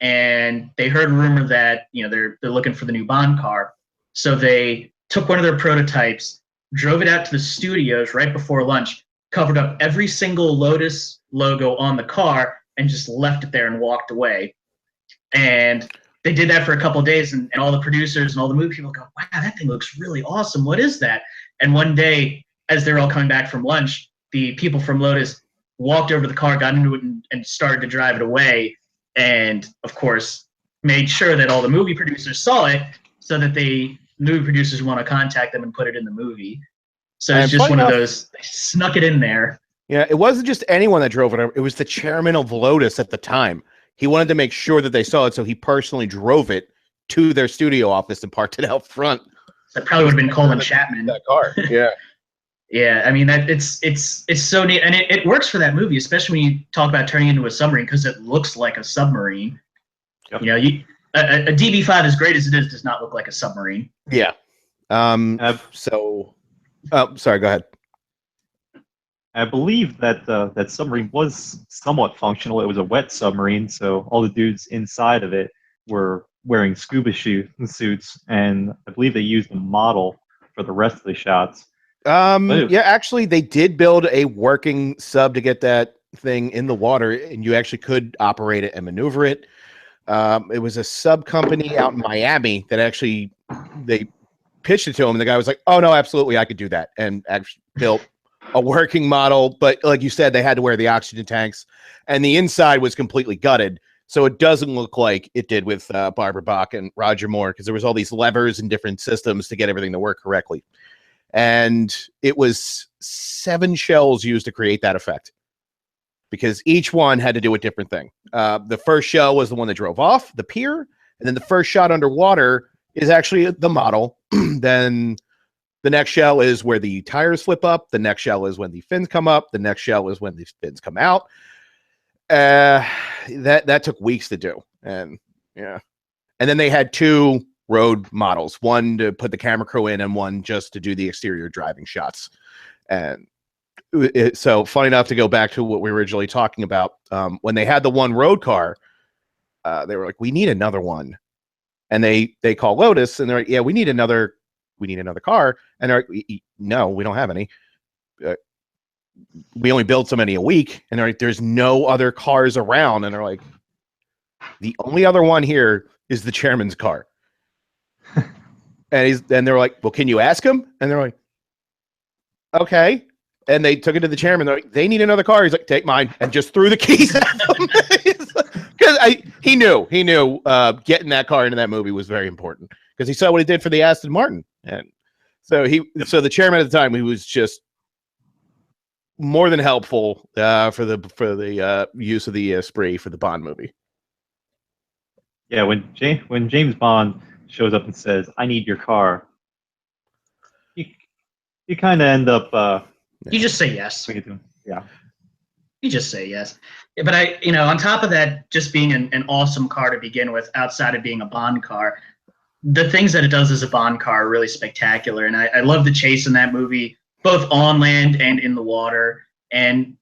C: and they heard a rumor that they're looking for the new Bond car, so they took one of their prototypes, drove it out to the studios right before lunch, covered up every single Lotus logo on the car, and just left it there and walked away. And they did that for a couple of days, and all the producers and all the movie people go, wow, that thing looks really awesome. What is that? And one day, as they're all coming back from lunch, the people from Lotus walked over to the car, got into it, and started to drive it away. And, of course, made sure that all the movie producers saw it, so that the movie producers want to contact them and put it in the movie. So it's just one of those, they snuck it in there.
B: Yeah, it wasn't just anyone that drove it. It was the chairman of Lotus at the time. He wanted to make sure that they saw it, so he personally drove it to their studio office and parked it out front.
C: That probably would have been Colin Chapman.
B: That car, yeah.
C: Yeah, I mean, it's so neat, and it works for that movie, especially when you talk about turning into a submarine, because it looks like a submarine. Yep. A DB5, as great as it is, does not look like a submarine.
B: Yeah. Sorry, go ahead.
A: I believe that that submarine was somewhat functional. It was a wet submarine, so all the dudes inside of it were wearing scuba suits, and I believe they used a model for the rest of the shots.
B: Yeah, actually, they did build a working sub to get that thing in the water, and you actually could operate it and maneuver it. It was a sub company out in Miami that actually they pitched it to him, and the guy was like, "Oh no, absolutely, I could do that," and actually built a working model. But like you said, they had to wear the oxygen tanks, and the inside was completely gutted, so it doesn't look like it did with Barbara Bach and Roger Moore, because there was all these levers and different systems to get everything to work correctly. And it was 7 shells used to create that effect, because each one had to do a different thing. The first shell was the one that drove off the pier, and then the first shot underwater is actually the model. Then the next shell is where the tires flip up. The next shell is when the fins come up. The next shell is when the fins come out. That took weeks to do. And yeah. And then they had 2 road models, one to put the camera crew in and one just to do the exterior driving shots. And so funny enough, to go back to what we were originally talking about, when they had the one road car, they were like, we need another one. And they call Lotus, and they're like, yeah, we need another car. And they're like, no, we don't have any. We only build so many a week. And they're like, there's no other cars around. And they're like, the only other one here is the chairman's car. And they're like, well, can you ask him? And they're like, okay. And they took it to the chairman. They're like, they need another car. He's like, take mine, and just threw the keys at them. Because he knew getting that car into that movie was very important, because he saw what he did for the Aston Martin. And so the chairman at the time, he was just more than helpful for the use of the Esprit for the Bond movie.
A: Yeah, when James Bond shows up and says, "I need your car," you kind of end up.
C: You just say yes.
A: Yeah.
C: You just say yes. But on top of that, just being an awesome car to begin with, outside of being a Bond car, the things that it does as a Bond car are really spectacular. And I love the chase in that movie, both on land and in the water. And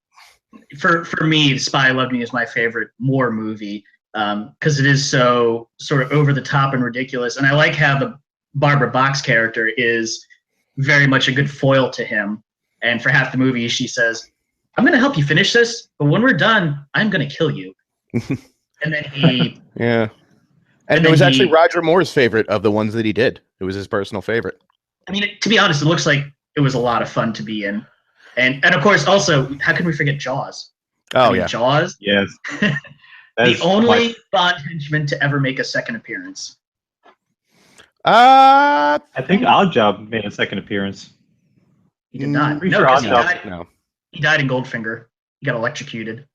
C: for me, Spy Loved Me is my favorite Moore movie, because it is so sort of over the top and ridiculous. And I like how the Barbara Bach's character is very much a good foil to him. And for half the movie, she says, I'm going to help you finish this, but when we're done, I'm going to kill you. And then he...
B: Yeah. And it was actually Roger Moore's favorite of the ones that he did. It was his personal favorite.
C: I mean, to be honest, it looks like it was a lot of fun to be in. And of course, also, how can we forget Jaws?
B: Oh,
C: I mean,
B: yeah.
C: Jaws,
A: Yes.
C: the only Bond henchman to ever make a second appearance.
A: I think Oddjob made a second appearance.
C: He did not.
A: Pretty
C: No,
A: sure
C: because
A: Oddjob.
B: No.
C: he died in Goldfinger. He got electrocuted.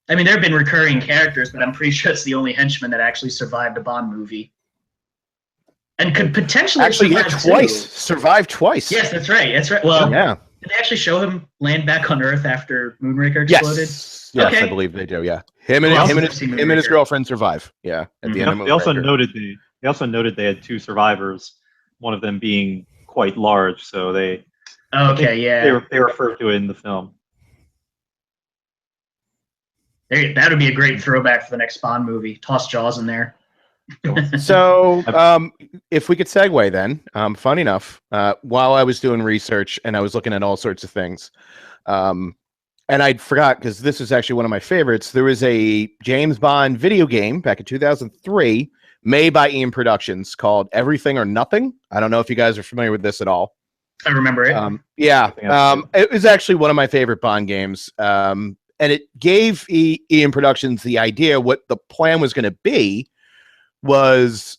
C: I mean, there have been recurring characters, but I'm pretty sure it's the only henchman that actually survived a Bond movie. And could potentially
B: Survived twice.
C: Yes, that's right. That's right. Well,
B: yeah.
C: Did they actually show him land back on Earth after Moonraker exploded?
B: Yes,
C: okay.
B: I believe they do. Yeah, him and his girlfriend survive. Yeah, at the end of Moonraker.
A: They also noted they had two survivors, one of them being quite large. So they they referred to it in the film.
C: That would be a great throwback for the next Bond movie. Toss Jaws in there.
B: So, if we could segue then, funny enough, while I was doing research and I was looking at all sorts of things, and I forgot because this is actually one of my favorites. There was a James Bond video game back in 2003 made by Ian Productions called Everything or Nothing. I don't know if you guys are familiar with this at all.
C: I remember it.
B: It was actually one of my favorite Bond games. And it gave Ian Productions the idea what the plan was going to be was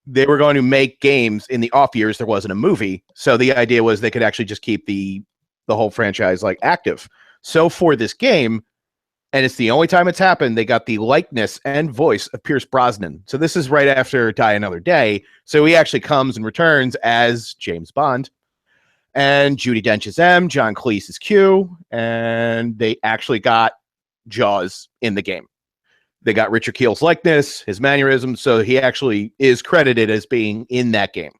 B: they were going to make games in the off years there wasn't a movie. So the idea was they could actually just keep the whole franchise like active. So for this game, and it's the only time it's happened, they got the likeness and voice of Pierce Brosnan. So this is right after Die Another Day. So he actually comes and returns as James Bond. And Judi Dench is M, John Cleese is Q, and they actually got Jaws in the game. They got Richard Keel's likeness, his mannerisms, so he actually is credited as being in that game.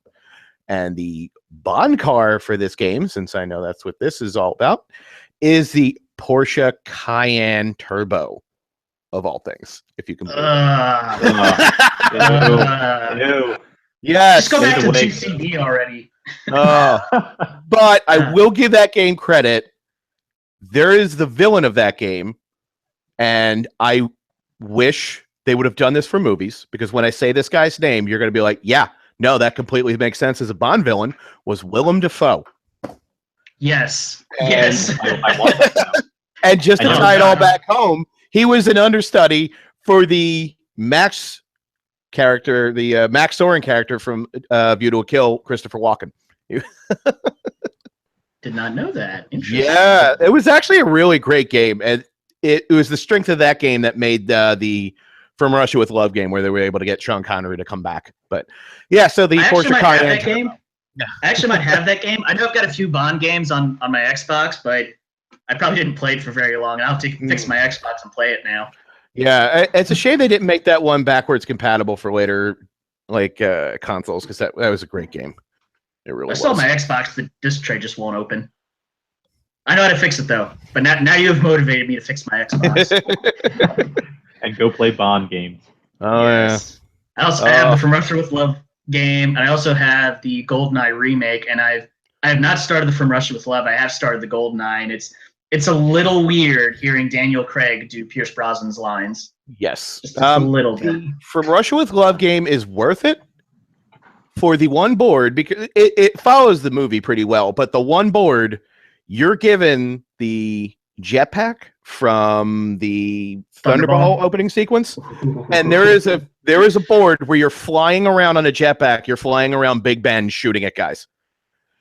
B: And the Bond car for this game, since I know that's what this is all about, is the Porsche Cayenne Turbo, of all things, if you can believe it. Yes.
C: Just go back to 2CD already.
B: But I will give that game credit. There is the villain of that game, and I wish they would have done this for movies, because when I say this guy's name, you're going to be like, yeah, no, that completely makes sense as a Bond villain, was Willem Dafoe.
C: Yes.
A: I want that.
B: And just to tie it all back home, he was an understudy for the Max character, the Max Soren character from View to a Kill, Christopher Walken.
C: Did not know that. Interesting.
B: Yeah, it was actually a really great game, and it was the strength of that game that made the From Russia with Love game, where they were able to get Sean Connery to come back. But yeah, so the Porsche Cayenne
C: game. I actually might have that game. I know I've got a few Bond games on my Xbox, but I probably didn't play it for very long. I'll have to fix my Xbox and play it now. Yeah,
B: it's a shame they didn't make that one backwards compatible for later, like consoles, because that was a great game. It really was.
C: I still have my Xbox. The disc tray just won't open. I know how to fix it though, but now you have motivated me to fix my Xbox.
A: And go play Bond games.
B: Oh yes.
C: Yeah. I also have the From Russia with Love game, and I also have the GoldenEye remake. And I have not started the From Russia with Love. I have started the GoldenEye, and it's a little weird hearing Daniel Craig do Pierce Brosnan's lines.
B: Yes,
C: just a little bit.
B: From Russia with Love game is worth it for the one board, because it follows the movie pretty well, but the one board, you're given the jetpack from the Thunderball opening sequence, and there is a board where you're flying around on a jetpack. You're flying around Big Ben shooting at guys.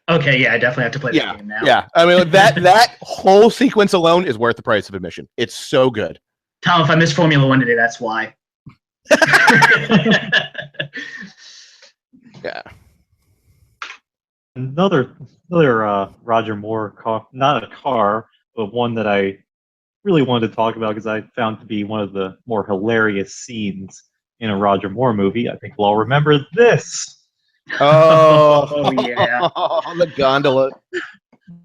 C: Okay, yeah, I definitely have to play that game now.
B: Yeah, I mean that whole sequence alone is worth the price of admission. It's so good.
C: Tom, if I missed Formula One today, that's why.
B: Yeah.
A: Another Roger Moore car, not a car, but one that I really wanted to talk about because I found to be one of the more hilarious scenes in a Roger Moore movie. I think we'll all remember this.
B: Oh,
C: yeah.
B: The gondola.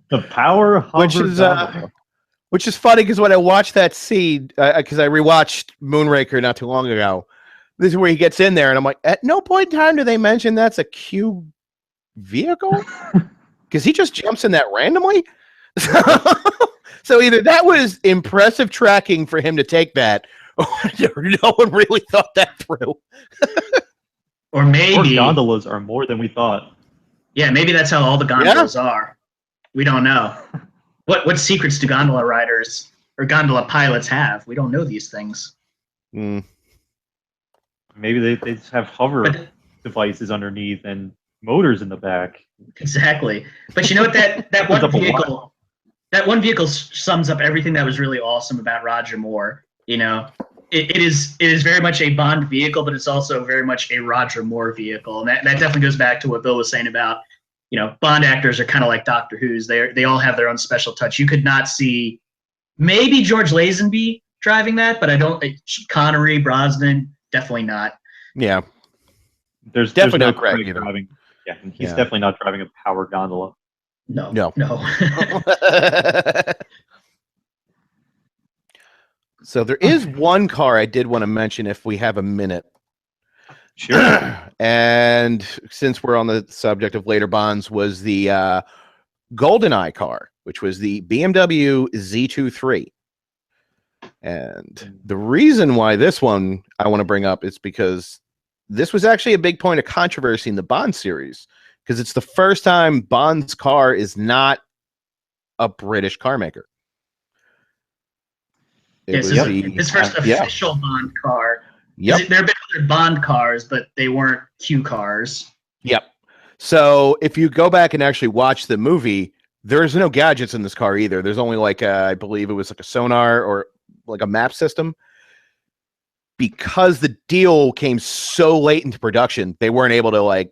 A: The power hover gondola.
B: Which is funny because when I watched that scene, because I rewatched Moonraker not too long ago, this is where he gets in there, and I'm like, at no point in time do they mention that's a Q vehicle? Because he just jumps in that randomly. So either that was impressive tracking for him to take that, No one really thought that through.
C: Or maybe
A: gondolas are more than we thought.
C: Yeah, maybe that's how all the gondolas are. We don't know. What secrets do gondola riders or gondola pilots have? We don't know these things.
B: Mm.
C: Maybe
A: they just have hover devices underneath and motors in the back.
C: Exactly. But you know what? That one vehicle sums up everything that was really awesome about Roger Moore. You know, it is very much a Bond vehicle, but it's also very much a Roger Moore vehicle, and that definitely goes back to what Bill was saying about, Bond actors are kind of like Doctor Who's. They all have their own special touch. You could not see maybe George Lazenby driving that, but I don't. Connery, Brosnan, definitely not.
B: Yeah,
A: there's
B: definitely
A: no
B: not Craig either.
A: Driving. Yeah, and he's definitely not driving a power gondola.
C: No.
B: So there is one car I did want to mention if we have a minute.
A: Sure.
B: And since we're on the subject of later Bonds, was the GoldenEye car, which was the BMW Z23. And the reason why this one I want to bring up is because this was actually a big point of controversy in the Bond series, because it's the first time Bond's car is not a British car maker.
C: His first official Bond car.
B: Yep.
C: There have been other Bond cars, but they weren't Q cars.
B: Yep. So if you go back and actually watch the movie, there's no gadgets in this car either. There's only I believe it was like a sonar or like a map system. Because the deal came so late into production, they weren't able to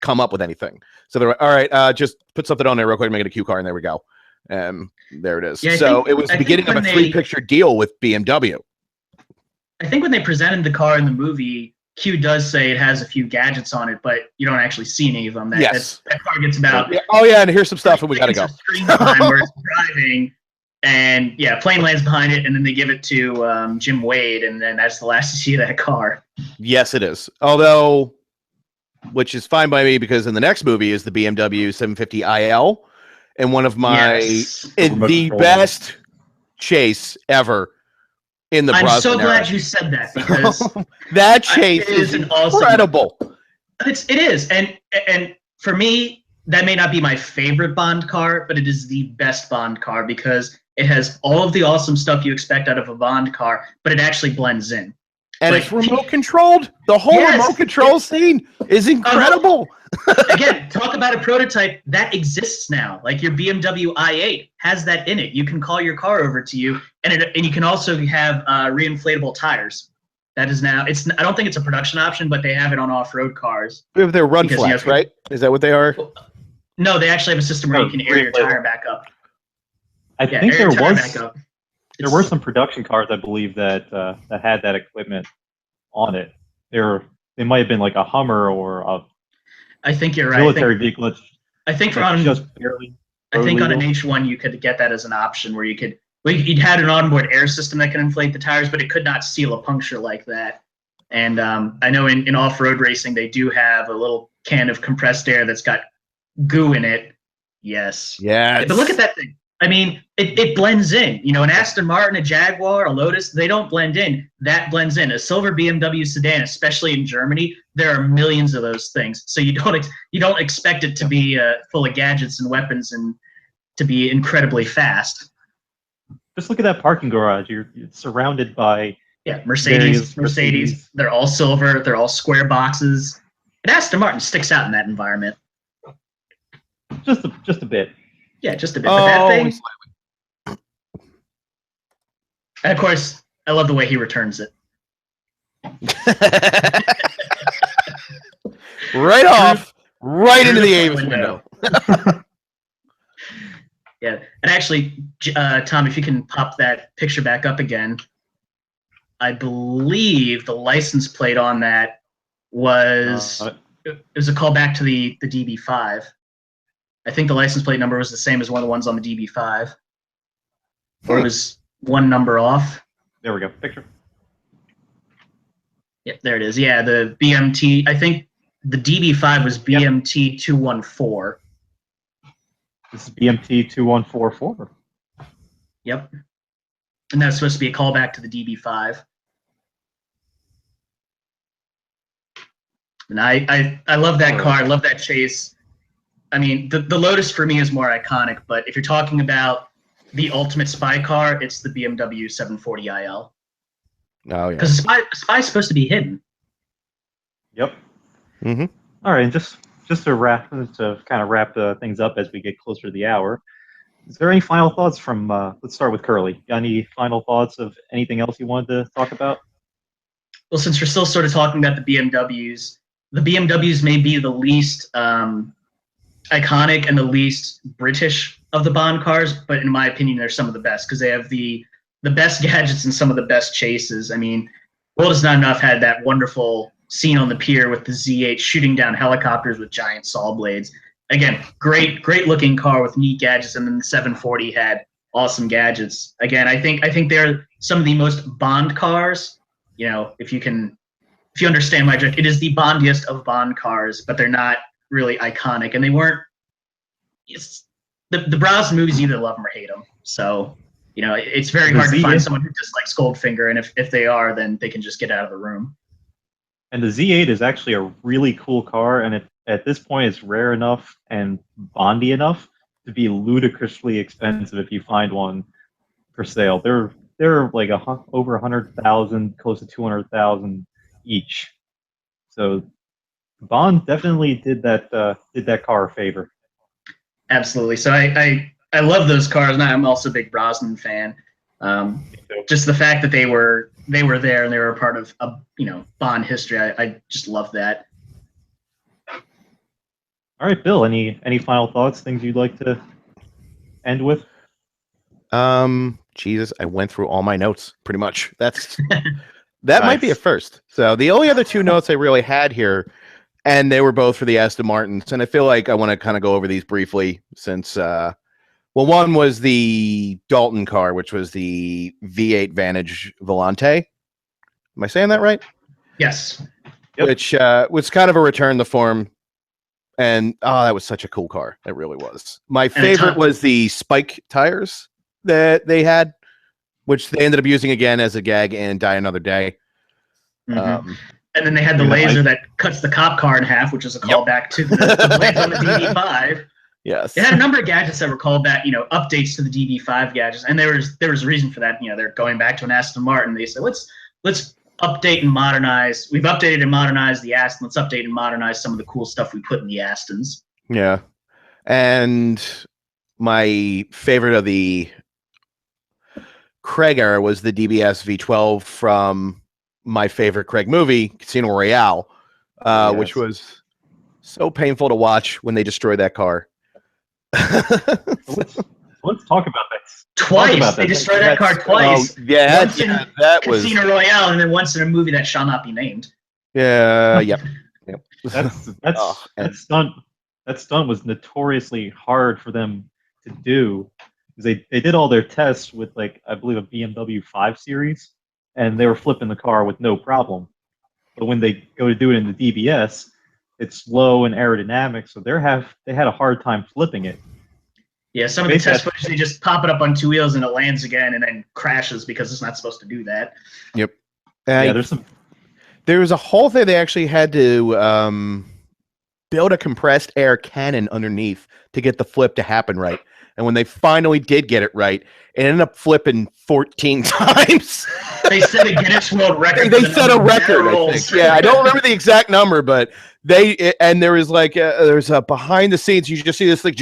B: come up with anything. So they're like, all right, just put something on there real quick and make it a Q car, and there we go. There it is.
C: Yeah,
B: so it was the beginning of a 3-picture deal with BMW.
C: I think when they presented the car in the movie, Q does say it has a few gadgets on it, but you don't actually see any of them. That car gets about.
B: Oh yeah, and here's some stuff, and we gotta go.
C: Screen time where it's driving, and plane lands behind it, and then they give it to Jim Wade, and then that's the last you see of that car.
B: Yes, it is. Although, which is fine by me, because in the next movie is the BMW 750iL, and one of the best chase ever in the Brosnan
C: I'm so glad
B: era.
C: you said that, because
B: that chase is incredible.
C: It is, and for me, that may not be my favorite Bond car, but it is the best Bond car because it has all of the awesome stuff you expect out of a Bond car, but it actually blends in.
B: And it's remote controlled. The whole remote control scene is incredible.
C: Again, talk about a prototype that exists now. Like your BMW i8 has that in it. You can call your car over to you, and you can also have reinflatable tires. That is now. I don't think it's a production option, but they have it on off-road cars.
B: They're run flats, right? Is that what they are?
C: No, they actually have a system where you can air your tire back up.
A: I think there were some production cars, I believe, that had that equipment on it. They might have been like a Hummer or a
C: I think you're right.
A: military vehicle.
C: I think
A: on just barely.
C: I think on an H1 you could get that as an option where you'd had an onboard air system that can inflate the tires, but it could not seal a puncture like that. And I know in off-road racing they do have a little can of compressed air that's got goo in it. Yes.
B: Yeah.
C: But look at that thing. I mean, it blends in. An Aston Martin, a Jaguar, a Lotus, they don't blend in. That blends in. A silver BMW sedan, especially in Germany, there are millions of those things. So you don't expect it to be full of gadgets and weapons and to be incredibly fast.
A: Just look at that parking garage. You're surrounded by
C: Mercedes. They're all silver. They're all square boxes. And Aston Martin sticks out in that environment.
A: Just a bit.
C: Yeah, just a bit. But that thing. And of course, I love the way he returns it.
B: right into the Avis window.
C: Yeah, and actually, Tom, if you can pop that picture back up again, I believe the license plate on that was it was a callback to the DB5. I think the license plate number was the same as one of the ones on the DB5. Or it was one number off.
A: There we go. Picture.
C: Yep, there it is. Yeah, the BMT. I think the DB5 was BMT 214.
A: This is BMT 2144.
C: Yep. And that's supposed to be a callback to the DB5. And I love that car. I love that chase. I mean, the Lotus for me is more iconic, but if you're talking about the ultimate spy car, it's the BMW 740iL.
B: Oh yeah.
C: Because a spy is supposed to be hidden.
A: Yep.
B: Mm-hmm.
A: All right, and just to kind of wrap things up as we get closer to the hour. Is there any final thoughts from? Let's start with Curly. Got any final thoughts of anything else you wanted to talk about?
C: Well, since we're still sort of talking about the BMWs may be the least iconic and the least British of the Bond cars, but in my opinion, they're some of the best because they have the best gadgets and some of the best chases. I mean, World Is Not Enough had that wonderful scene on the pier with the Z8 shooting down helicopters with giant saw blades. Again, great looking car with neat gadgets, and then the 740 had awesome gadgets. Again, I think they're some of the most Bond cars. You know, if you understand my joke, it is the Bondiest of Bond cars, but they're not really iconic, and they weren't. The Brosnan movies, either love them or hate them. So, you know, it's very hard to find someone who dislikes Goldfinger, and if they are, then they can just get out of the room.
A: And the Z8 is actually a really cool car, and at this point, it's rare enough and Bondy enough to be ludicrously expensive if you find one for sale. They're like over 100,000, close to 200,000 each. So Bond definitely did that car a favor.
C: Absolutely. So I love those cars, and I'm also a big Brosnan fan. Just the fact that they were there and they were a part of Bond history. I just love that.
A: All right, Bill. Any final thoughts? Things you'd like to end with?
B: Jesus, I went through all my notes pretty much. That nice. Might be a first. So the only other two notes I really had here, and they were both for the Aston Martins, and I feel like I want to kind of go over these briefly since one was the Dalton car, which was the V8 Vantage Volante. Am I saying that right?
C: Yes.
B: Yep. Which was kind of a return to form. And that was such a cool car. It really was. My favorite was the spike tires that they had, which they ended up using again as a gag in Die Another Day.
C: Mm-hmm. And then they had the laser that cuts the cop car in half, which is a callback to the blades on the DB5.
B: Yes.
C: They had a number of gadgets that were called back, updates to the DB5 gadgets, and there was a reason for that. They're going back to an Aston Martin. They said, let's update and modernize. We've updated and modernized the Aston. Let's update and modernize some of the cool stuff we put in the Astons.
B: Yeah. And my favorite of the Craig era was the DBS V12 from my favorite Craig movie, Casino Royale, which was so painful to watch when they destroyed that car.
A: Let's talk about that.
C: Twice. They destroyed that car twice.
B: Oh, yeah, that was
C: Casino Royale, and then once in a movie that shall not be named.
B: Yeah, yep.
A: That stunt was notoriously hard for them to do. They did all their tests with, like, I believe a BMW 5 Series, and they were flipping the car with no problem. But when they go to do it in the DBS, it's slow and aerodynamic, so they had a hard time flipping it.
C: Yeah, some of the test footage, they just pop it up on two wheels and it lands again and then crashes because it's not supposed to do that.
B: Yep.
C: There
B: was a whole thing they actually had to build a compressed air cannon underneath to get the flip to happen right. And when they finally did get it right, it ended up flipping 14 times.
C: They set a Guinness World Record.
B: They set a record, I think. Yeah, I don't remember the exact number, but there was like there's a behind the scenes. You just see this like.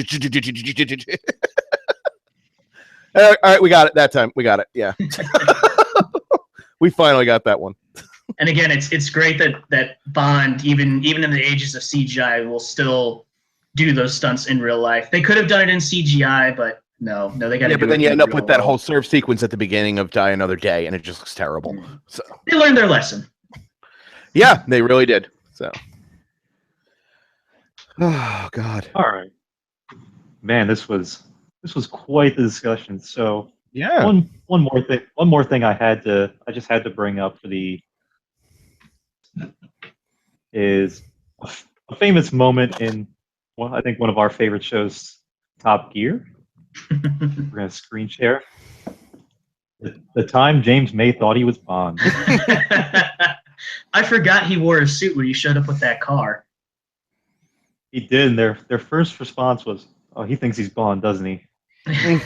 B: All right, we got it that time. We got it. Yeah, we finally got that one.
C: And again, it's great that Bond, even in the ages of CGI, will still do those stunts in real life. They could have done it in CGI, but no, they got to.
B: Yeah, but then you end up with that whole surf sequence at the beginning of Die Another Day, and it just looks terrible. So
C: they learned their lesson.
B: Yeah, they really did. So, oh God.
A: All right, man, this was quite the discussion. So
B: yeah,
A: one more thing I just had to bring up for is a famous moment in, I think one of our favorite shows, Top Gear. We're gonna screen share the time James May thought he was Bond.
C: I forgot he wore a suit when he showed up with that car.
A: He did, and their first response was, "Oh, he thinks he's Bond, doesn't he?"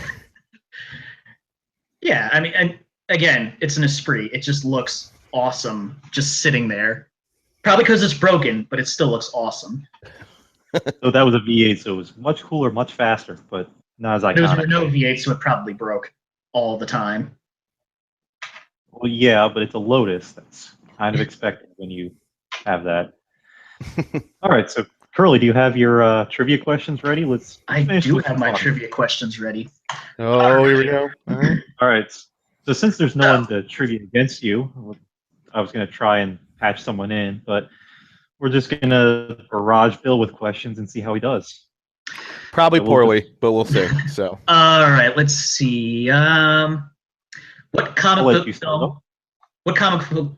C: Yeah, I mean, and again, it's an Esprit. It just looks awesome just sitting there. Probably because it's broken, but it still looks awesome.
A: So that was a V8, so it was much cooler, much faster, but not as
C: There was
A: iconic.
C: no V8, so it probably broke all the time.
A: Well, yeah, but it's a Lotus. That's kind of expected when you have that. All right, so Curly, do you have your trivia questions ready? Let's
C: I
A: finish
C: do
A: with
C: have
A: some
C: my
A: fun.
C: trivia questions ready.
B: Oh, here we go. All right.
A: All right. So since there's no one to trivia against you, I was going to try and patch someone in, but we're just going to barrage Bill with questions and see how he does.
B: Probably
A: So we'll
B: poorly, but we'll see. So
C: All right, let's see. What comic
A: I'll let
C: book
A: you start
C: film?
A: off.
C: What comic book?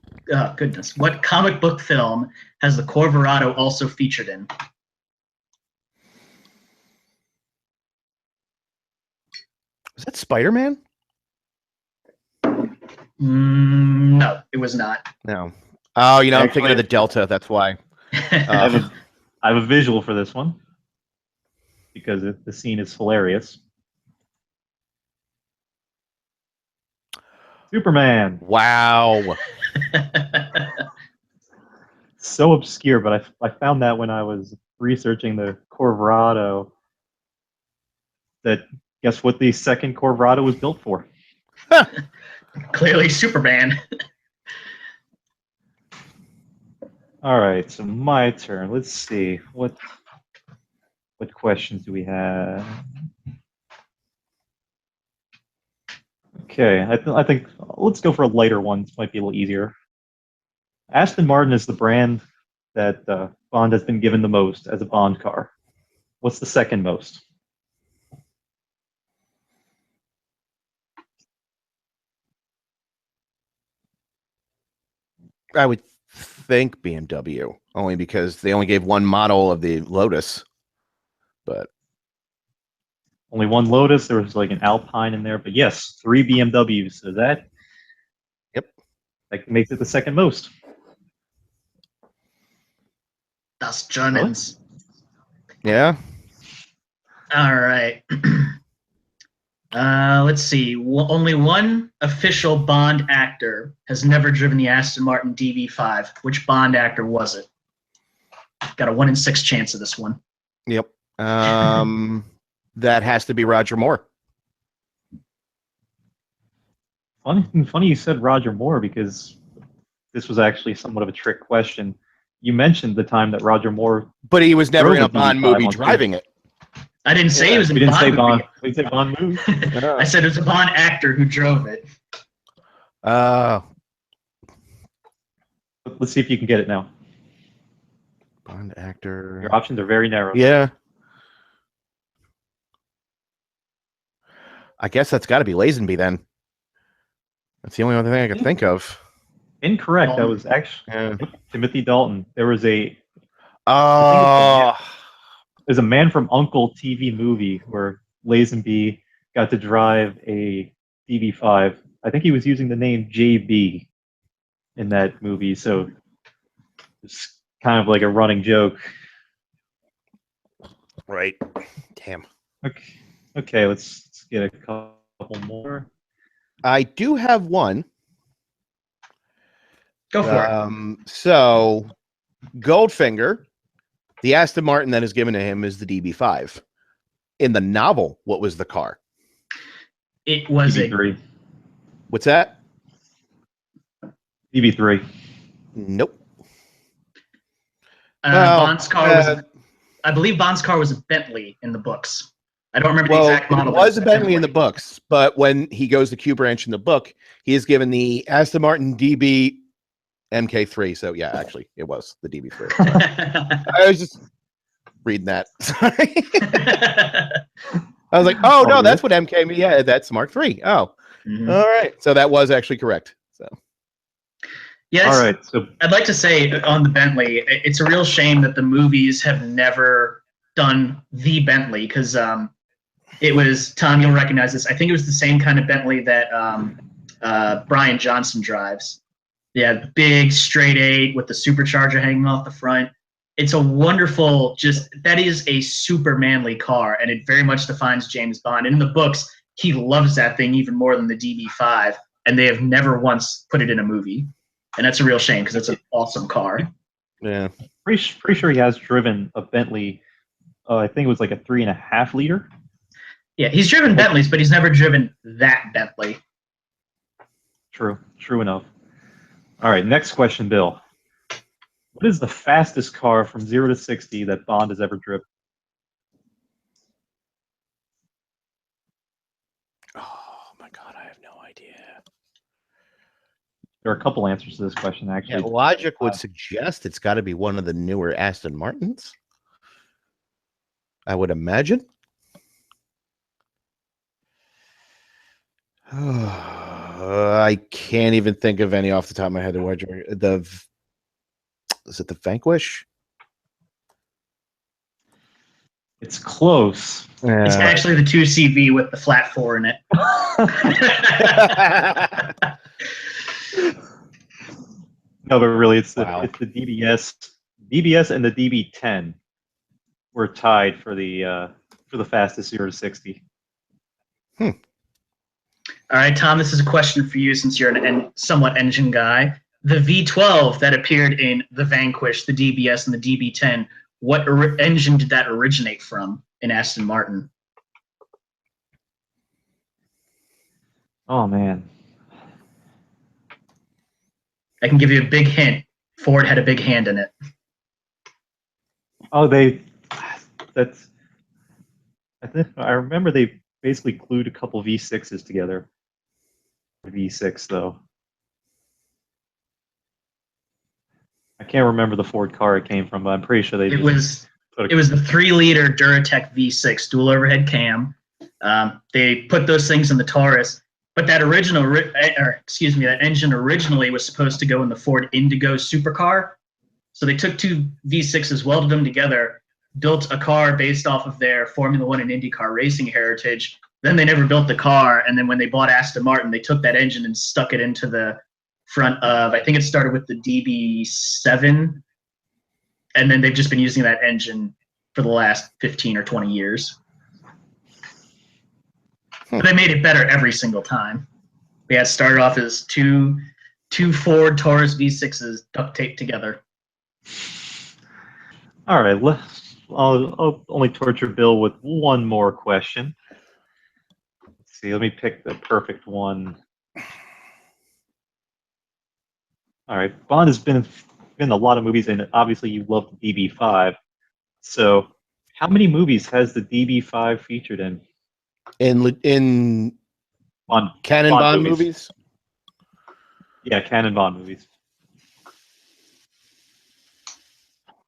C: Goodness, what comic book film has the Corvorado also featured in?
B: is that Spider-Man?
C: No, it was not.
B: No. Oh, you know, I'm thinking
A: Actually-
B: of the Delta. That's why.
A: I have a visual for this one because the scene is hilarious. Superman.
B: Wow.
A: So obscure, but I found that when I was researching the Corvorado. That guess what the second Corvorado was built for?
C: Clearly, Superman.
A: All right, so my turn. Let's see what questions do we have? Okay, I think let's go for a lighter one. This might be a little easier. Aston Martin is the brand that Bond has been given the most as a Bond car. What's the second most?
B: I would think BMW, only because they only gave one model of the Lotus. But
A: Only one Lotus. There was like an Alpine in there, but yes, 3 BMWs. So that makes it the second most.
C: Das Germans.
B: yeah,
C: All right. Let's see. Only one official Bond actor has never driven the Aston Martin DB5. Which Bond actor was it? Got a 1 in 6 chance of this one.
B: yep. That has to be Roger Moore.
A: Funny you said Roger Moore because this was actually somewhat of a trick question. You mentioned the time that Roger Moore,
B: But he was never
A: Drove
B: in a
A: a
B: Bond
A: DB5
B: movie
A: on
B: driving it.
C: I didn't say he was in
A: we didn't
C: Bond
A: say
C: movie.
A: Bond. We didn't say Bond movie.
C: I said it was a Bond actor who drove it.
A: Let's see if you can get it now.
B: Bond actor.
A: Your options are very narrow.
B: Yeah. I guess that's got to be Lazenby then. That's the only other thing I could think of.
A: Incorrect. That was actually Timothy Dalton. There was a
B: Oh,
A: there's a Man from Uncle TV movie where Lazenby got to drive a DB5. I think he was using the name JB in that movie, so it's kind of like a running joke.
B: right. Damn.
A: Okay, let's get a couple more.
B: I do have one.
C: Go for it.
B: So, Goldfinger, the Aston Martin that is given to him is the DB5. In the novel, what was the car?
C: It was
A: DB3.
B: What's that?
A: DB3.
B: Nope.
C: Bond's car was. I believe Bond's car was a Bentley in the books. I don't remember the exact model.
B: It was a Bentley in the books, but when he goes to Q Branch in the book, he is given the Aston Martin DB MK3. So yeah, actually, it was the DB3. I was just reading that. Sorry. I was like, oh no, that's what MK. Yeah, that's Mark III. Oh,
C: Mhm.
B: All right. So that was actually correct. So
C: Yes.
A: All right. So
C: I'd like to say on the Bentley, it's a real shame that the movies have never done the Bentley because it was, Tom, you'll recognize this. I think it was the same kind of Bentley that Brian Johnson drives. Yeah, big straight eight with the supercharger hanging off the front. It's a wonderful, that is a super manly car, and it very much defines James Bond. And in the books, he loves that thing even more than the DB5, and they have never once put it in a movie. And that's a real shame because it's an awesome car.
B: Yeah.
A: Pretty sure he has driven a Bentley. I think it was like a 3.5 liter.
C: Yeah, he's driven Bentleys, but he's never driven that Bentley.
A: True enough. All right, next question, Bill. What is the fastest car from 0 to 60 that Bond has ever driven?
B: Oh my God, I have no idea.
A: There are a couple answers to this question, actually.
B: Yeah, logic would suggest it's got to be one of the newer Aston Martins. I would imagine. I can't even think of any off the top of my head. Is it the Vanquish?
A: It's close.
C: It's actually the 2CV with the flat 4 in it.
A: No, but really, it's the DBS. DBS and the DB10 were tied for the fastest 0 to 60.
C: All right, Tom, this is a question for you since you're a somewhat engine guy. The V12 that appeared in the Vanquish, the DBS, and the DB10, what engine did that originate from in Aston Martin?
A: Oh, man.
C: I can give you a big hint. Ford had a big hand in it.
A: Oh, I remember they basically glued a couple V6s together. V6, though. I can't remember the Ford car it came from, but I'm pretty sure they
C: It was the 3-liter Duratec V6 dual overhead cam. They put those things in the Taurus, but that that engine originally was supposed to go in the Ford Indigo supercar. So they took two V6s, welded them together, built a car based off of their Formula One and IndyCar racing heritage. Then they never built the car, and then when they bought Aston Martin, they took that engine and stuck it into the front of, I think it started with the DB7, and then they've just been using that engine for the last 15 or 20 years. But they made it better every single time. We had started off as two Ford Taurus V6s duct taped together.
A: All right, I'll only torture Bill with one more question. Let's see, let me pick the perfect one. All right, Bond has been in a lot of movies, and obviously you love the DB5. So, how many movies has the DB5 featured in?
B: In canon Bond movies?
A: Yeah, canon Bond movies.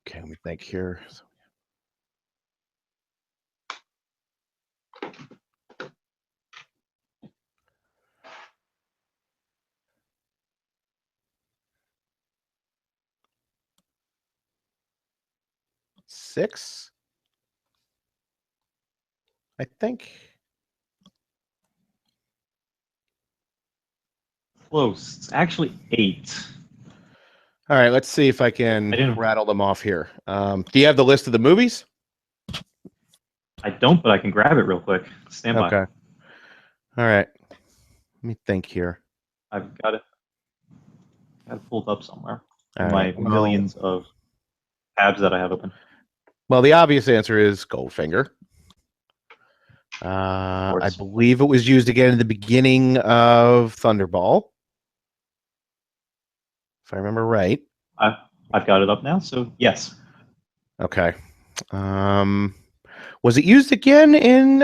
B: Okay, let me think here. Six, I think.
A: Close. It's actually 8.
B: All right, let's see if I can rattle them off here. Do you have the list of the movies?
A: I don't, but I can grab it real quick. Stand by.
B: Okay. All right. Let me think here.
A: I've got it. Pulled up somewhere. My millions of tabs that I have open.
B: Well, the obvious answer is Goldfinger. I believe it was used again in the beginning of Thunderball, if I remember right.
A: I've got it up now, so yes.
B: Okay. Was it used again in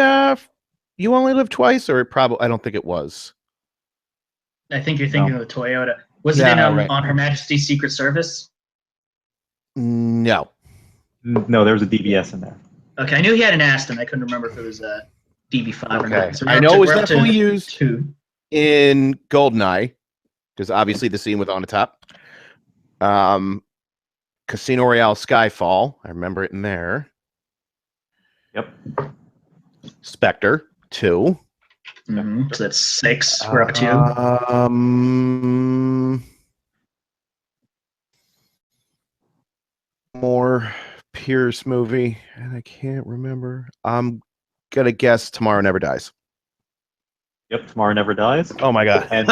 B: You Only Live Twice, or I don't think it was.
C: I think you're thinking of the Toyota. Was it in on Her Majesty's Secret Service?
B: No.
A: No, there was a DBS in there.
C: Okay, I knew he had an Aston. I couldn't remember if it was a DB5 or not. So
B: I know it was definitely used in GoldenEye, because obviously the scene with On the Top. Casino Royale Skyfall. I remember it in there.
A: Yep.
B: Spectre 2.
C: So that's 6. We're up 2.
B: Pierce movie, and I can't remember. I'm gonna guess Tomorrow Never Dies.
A: Yep, Tomorrow Never Dies.
B: Oh my god.
A: And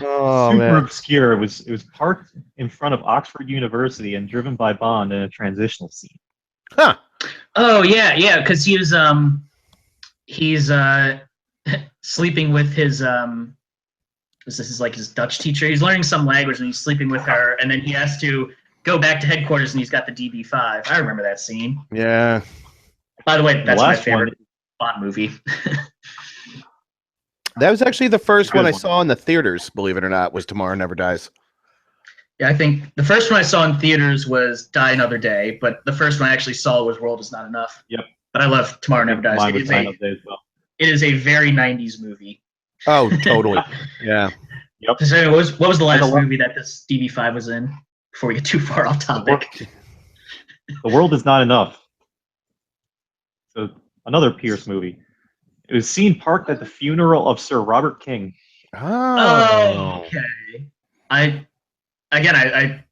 B: Oh
A: super
B: man.
A: obscure. It was parked in front of Oxford University and driven by Bond in a transitional scene.
B: Huh.
C: Oh yeah, because he's sleeping with his this is like his Dutch teacher. He's learning some language and he's sleeping with her, and then he has to go back to headquarters and he's got the DB5. I remember that scene.
B: Yeah.
C: By the way, that's my
A: last
C: favorite Bond movie.
B: That was actually the first
A: Good
B: one I
A: one.
B: saw in the theaters, believe it or not, was Tomorrow Never Dies.
C: Yeah, I think the first one I saw in theaters was Die Another Day, but the first one I actually saw was World Is Not Enough.
A: Yep.
C: But I love Tomorrow Never Dies.
A: Mine was Die Another Day as well.
C: It is a very 90s movie.
B: Oh, totally. Yeah.
A: Yep.
C: So what was the last
A: And
C: movie that this DB5 was in? Before we get too far off topic.
A: The World Is Not Enough. So another Pierce movie. It was seen parked at the funeral of Sir Robert King.
B: Oh.
C: Okay. I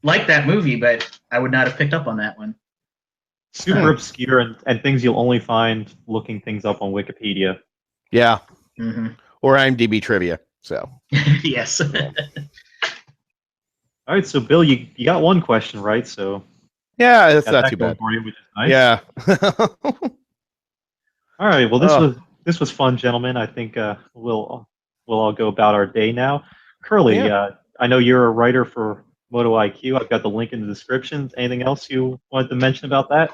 C: like that movie, but I would not have picked up on that one.
A: Super obscure and things you'll only find looking things up on Wikipedia.
B: Yeah.
C: Mm-hmm.
B: Or IMDb trivia. So.
C: Yes.
A: All right, so Bill, you got one question right, so
B: Yeah, that's
A: got
B: not
A: that
B: too
A: going
B: bad.
A: for you, which is nice.
B: Yeah.
A: All right. Well, this was fun, gentlemen. I think we'll all go about our day now. Curly,
B: Yeah.
A: I know you're a writer for Moto IQ. I've got the link in the description. Anything else you wanted to mention about that?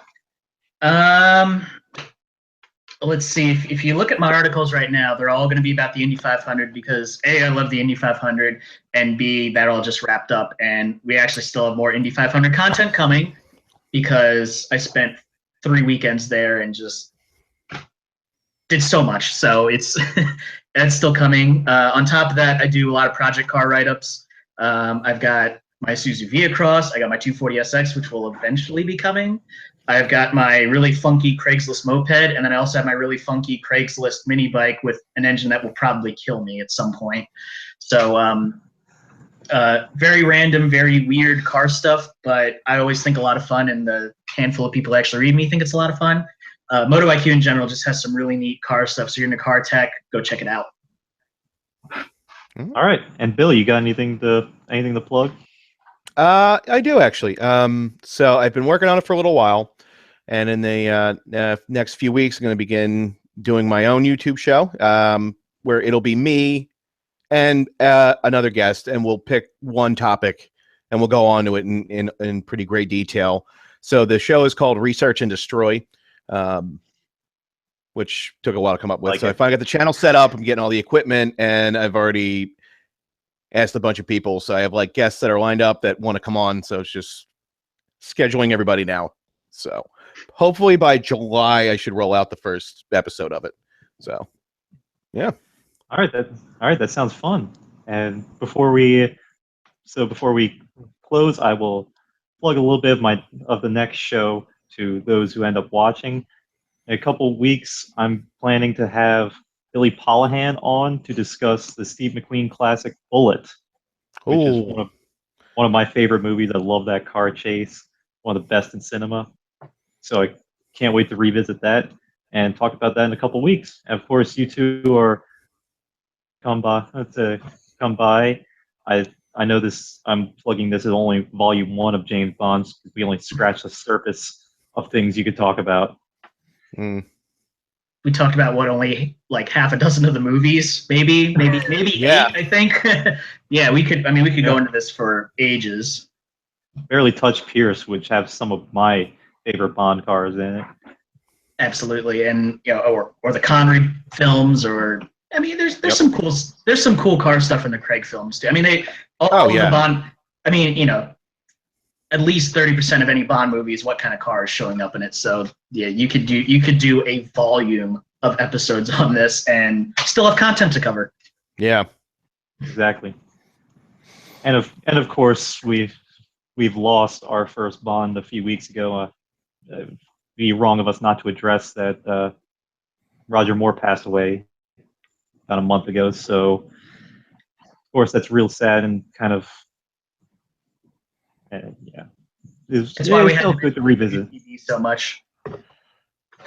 C: Let's see. If you look at my articles right now, they're all going to be about the Indy 500 because A, I love the Indy 500, and B, that all just wrapped up, and we actually still have more Indy 500 content coming because I spent 3 weekends there and just did so much. So it's that's still coming. On top of that, I do a lot of project car write-ups. I've got my Isuzu V-Cross. I got my 240SX, which will eventually be coming. I've got my really funky Craigslist moped, and then I also have my really funky Craigslist mini bike with an engine that will probably kill me at some point. So very random, very weird car stuff, but I always think a lot of fun, and the handful of people that actually read me think it's a lot of fun. Moto IQ in general just has some really neat car stuff, so you're into car tech, go check it out.
A: All right. And Bill, you got anything to plug?
B: I do actually. So I've been working on it for a little while, and in the next few weeks, I'm going to begin doing my own YouTube show, where it'll be me and another guest, and we'll pick one topic, and we'll go on to it in pretty great detail. So the show is called Research and Destroy, which took a while to come up with.
A: Like
B: so
A: it.
B: I finally got the channel set up. I'm getting all the equipment, and I've already asked a bunch of people. So I have like guests that are lined up that want to come on. So it's just scheduling everybody now. So hopefully by July, I should roll out the first episode of it. So, yeah.
A: All right. That sounds fun. And before we close, I will plug a little bit of the next show to those who end up watching. In a couple weeks, I'm planning to have Billy Polihan on to discuss the Steve McQueen classic Bullet, which is one of my favorite movies. I love that car chase, one of the best in cinema. So I can't wait to revisit that and talk about that in a couple weeks. And of course, you two are come by. I know this. I'm plugging this as only volume 1 of James Bond's. We only scratched the surface of things you could talk about.
B: Mm.
C: We talked about only like half a dozen of the movies, maybe
B: Yeah.
C: 8, I think. Yeah, we could go into this for ages.
A: Barely touched Pierce, which have some of my favorite Bond cars in it.
C: Absolutely, and or the Connery films, or I mean, there's some cool car stuff in the Craig films too. I mean, all of the Bond. I mean, at least 30% of any Bond movie is what kind of car is showing up in it. So yeah, you could do a volume of episodes on this and still have content to cover.
B: Yeah,
A: exactly. And of course we've lost our first Bond a few weeks ago. It'd be wrong of us not to address that. Roger Moore passed away about a month ago. So of course that's real sad and kind of yeah.
C: That's why we
A: it
C: had
A: felt good to revisit.
C: TV so much.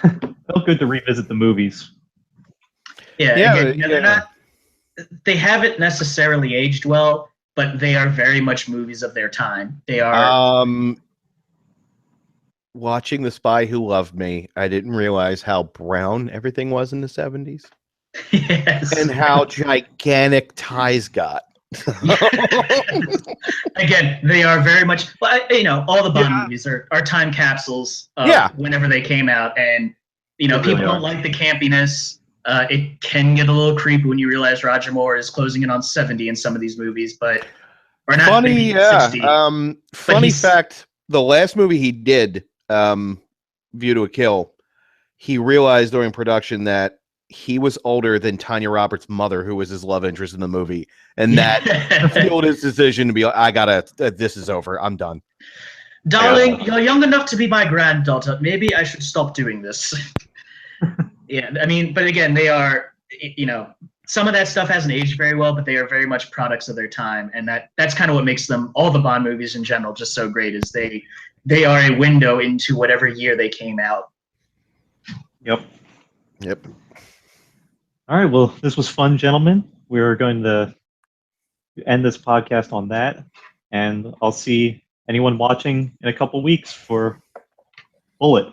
A: Felt good to revisit the movies.
C: Yeah,
B: Yeah,
C: again, you know, they're
B: yeah.
C: not. They haven't necessarily aged well, but they are very much movies of their time. They are.
B: Watching The Spy Who Loved Me, I didn't realize how brown everything was in the 70s
C: Yes.
B: and how gigantic ties got.
C: Again, they are very much. Well, you know, all the Bond
B: Yeah.
C: movies are time capsules of
B: Yeah.
C: whenever they came out, and you know,
A: They really
C: people
A: are.
C: don't like the campiness. It can get a little creepy when you realize Roger Moore is closing in on 70 in some of these movies, but or not
B: Funny,
C: maybe
B: yeah.
C: 60.
B: Funny
C: he's-
B: fact: the last movie he did, View to a Kill, he realized during production that he was older than Tanya Roberts' mother, who was his love interest in the movie, and that fueled his decision to be like, "I gotta. This is over. I'm done."
C: Darling, you're young enough to be my granddaughter. Maybe I should stop doing this. Yeah, I mean, but again, they are, you know, some of that stuff hasn't aged very well, but they are very much products of their time, and that's kind of what makes them, all the Bond movies in general, just so great. Is they are a window into whatever year they came out.
A: Yep.
B: Yep.
A: All right. Well, this was fun, gentlemen. We're going to end this podcast on that, and I'll see anyone watching in a couple weeks for Bullet.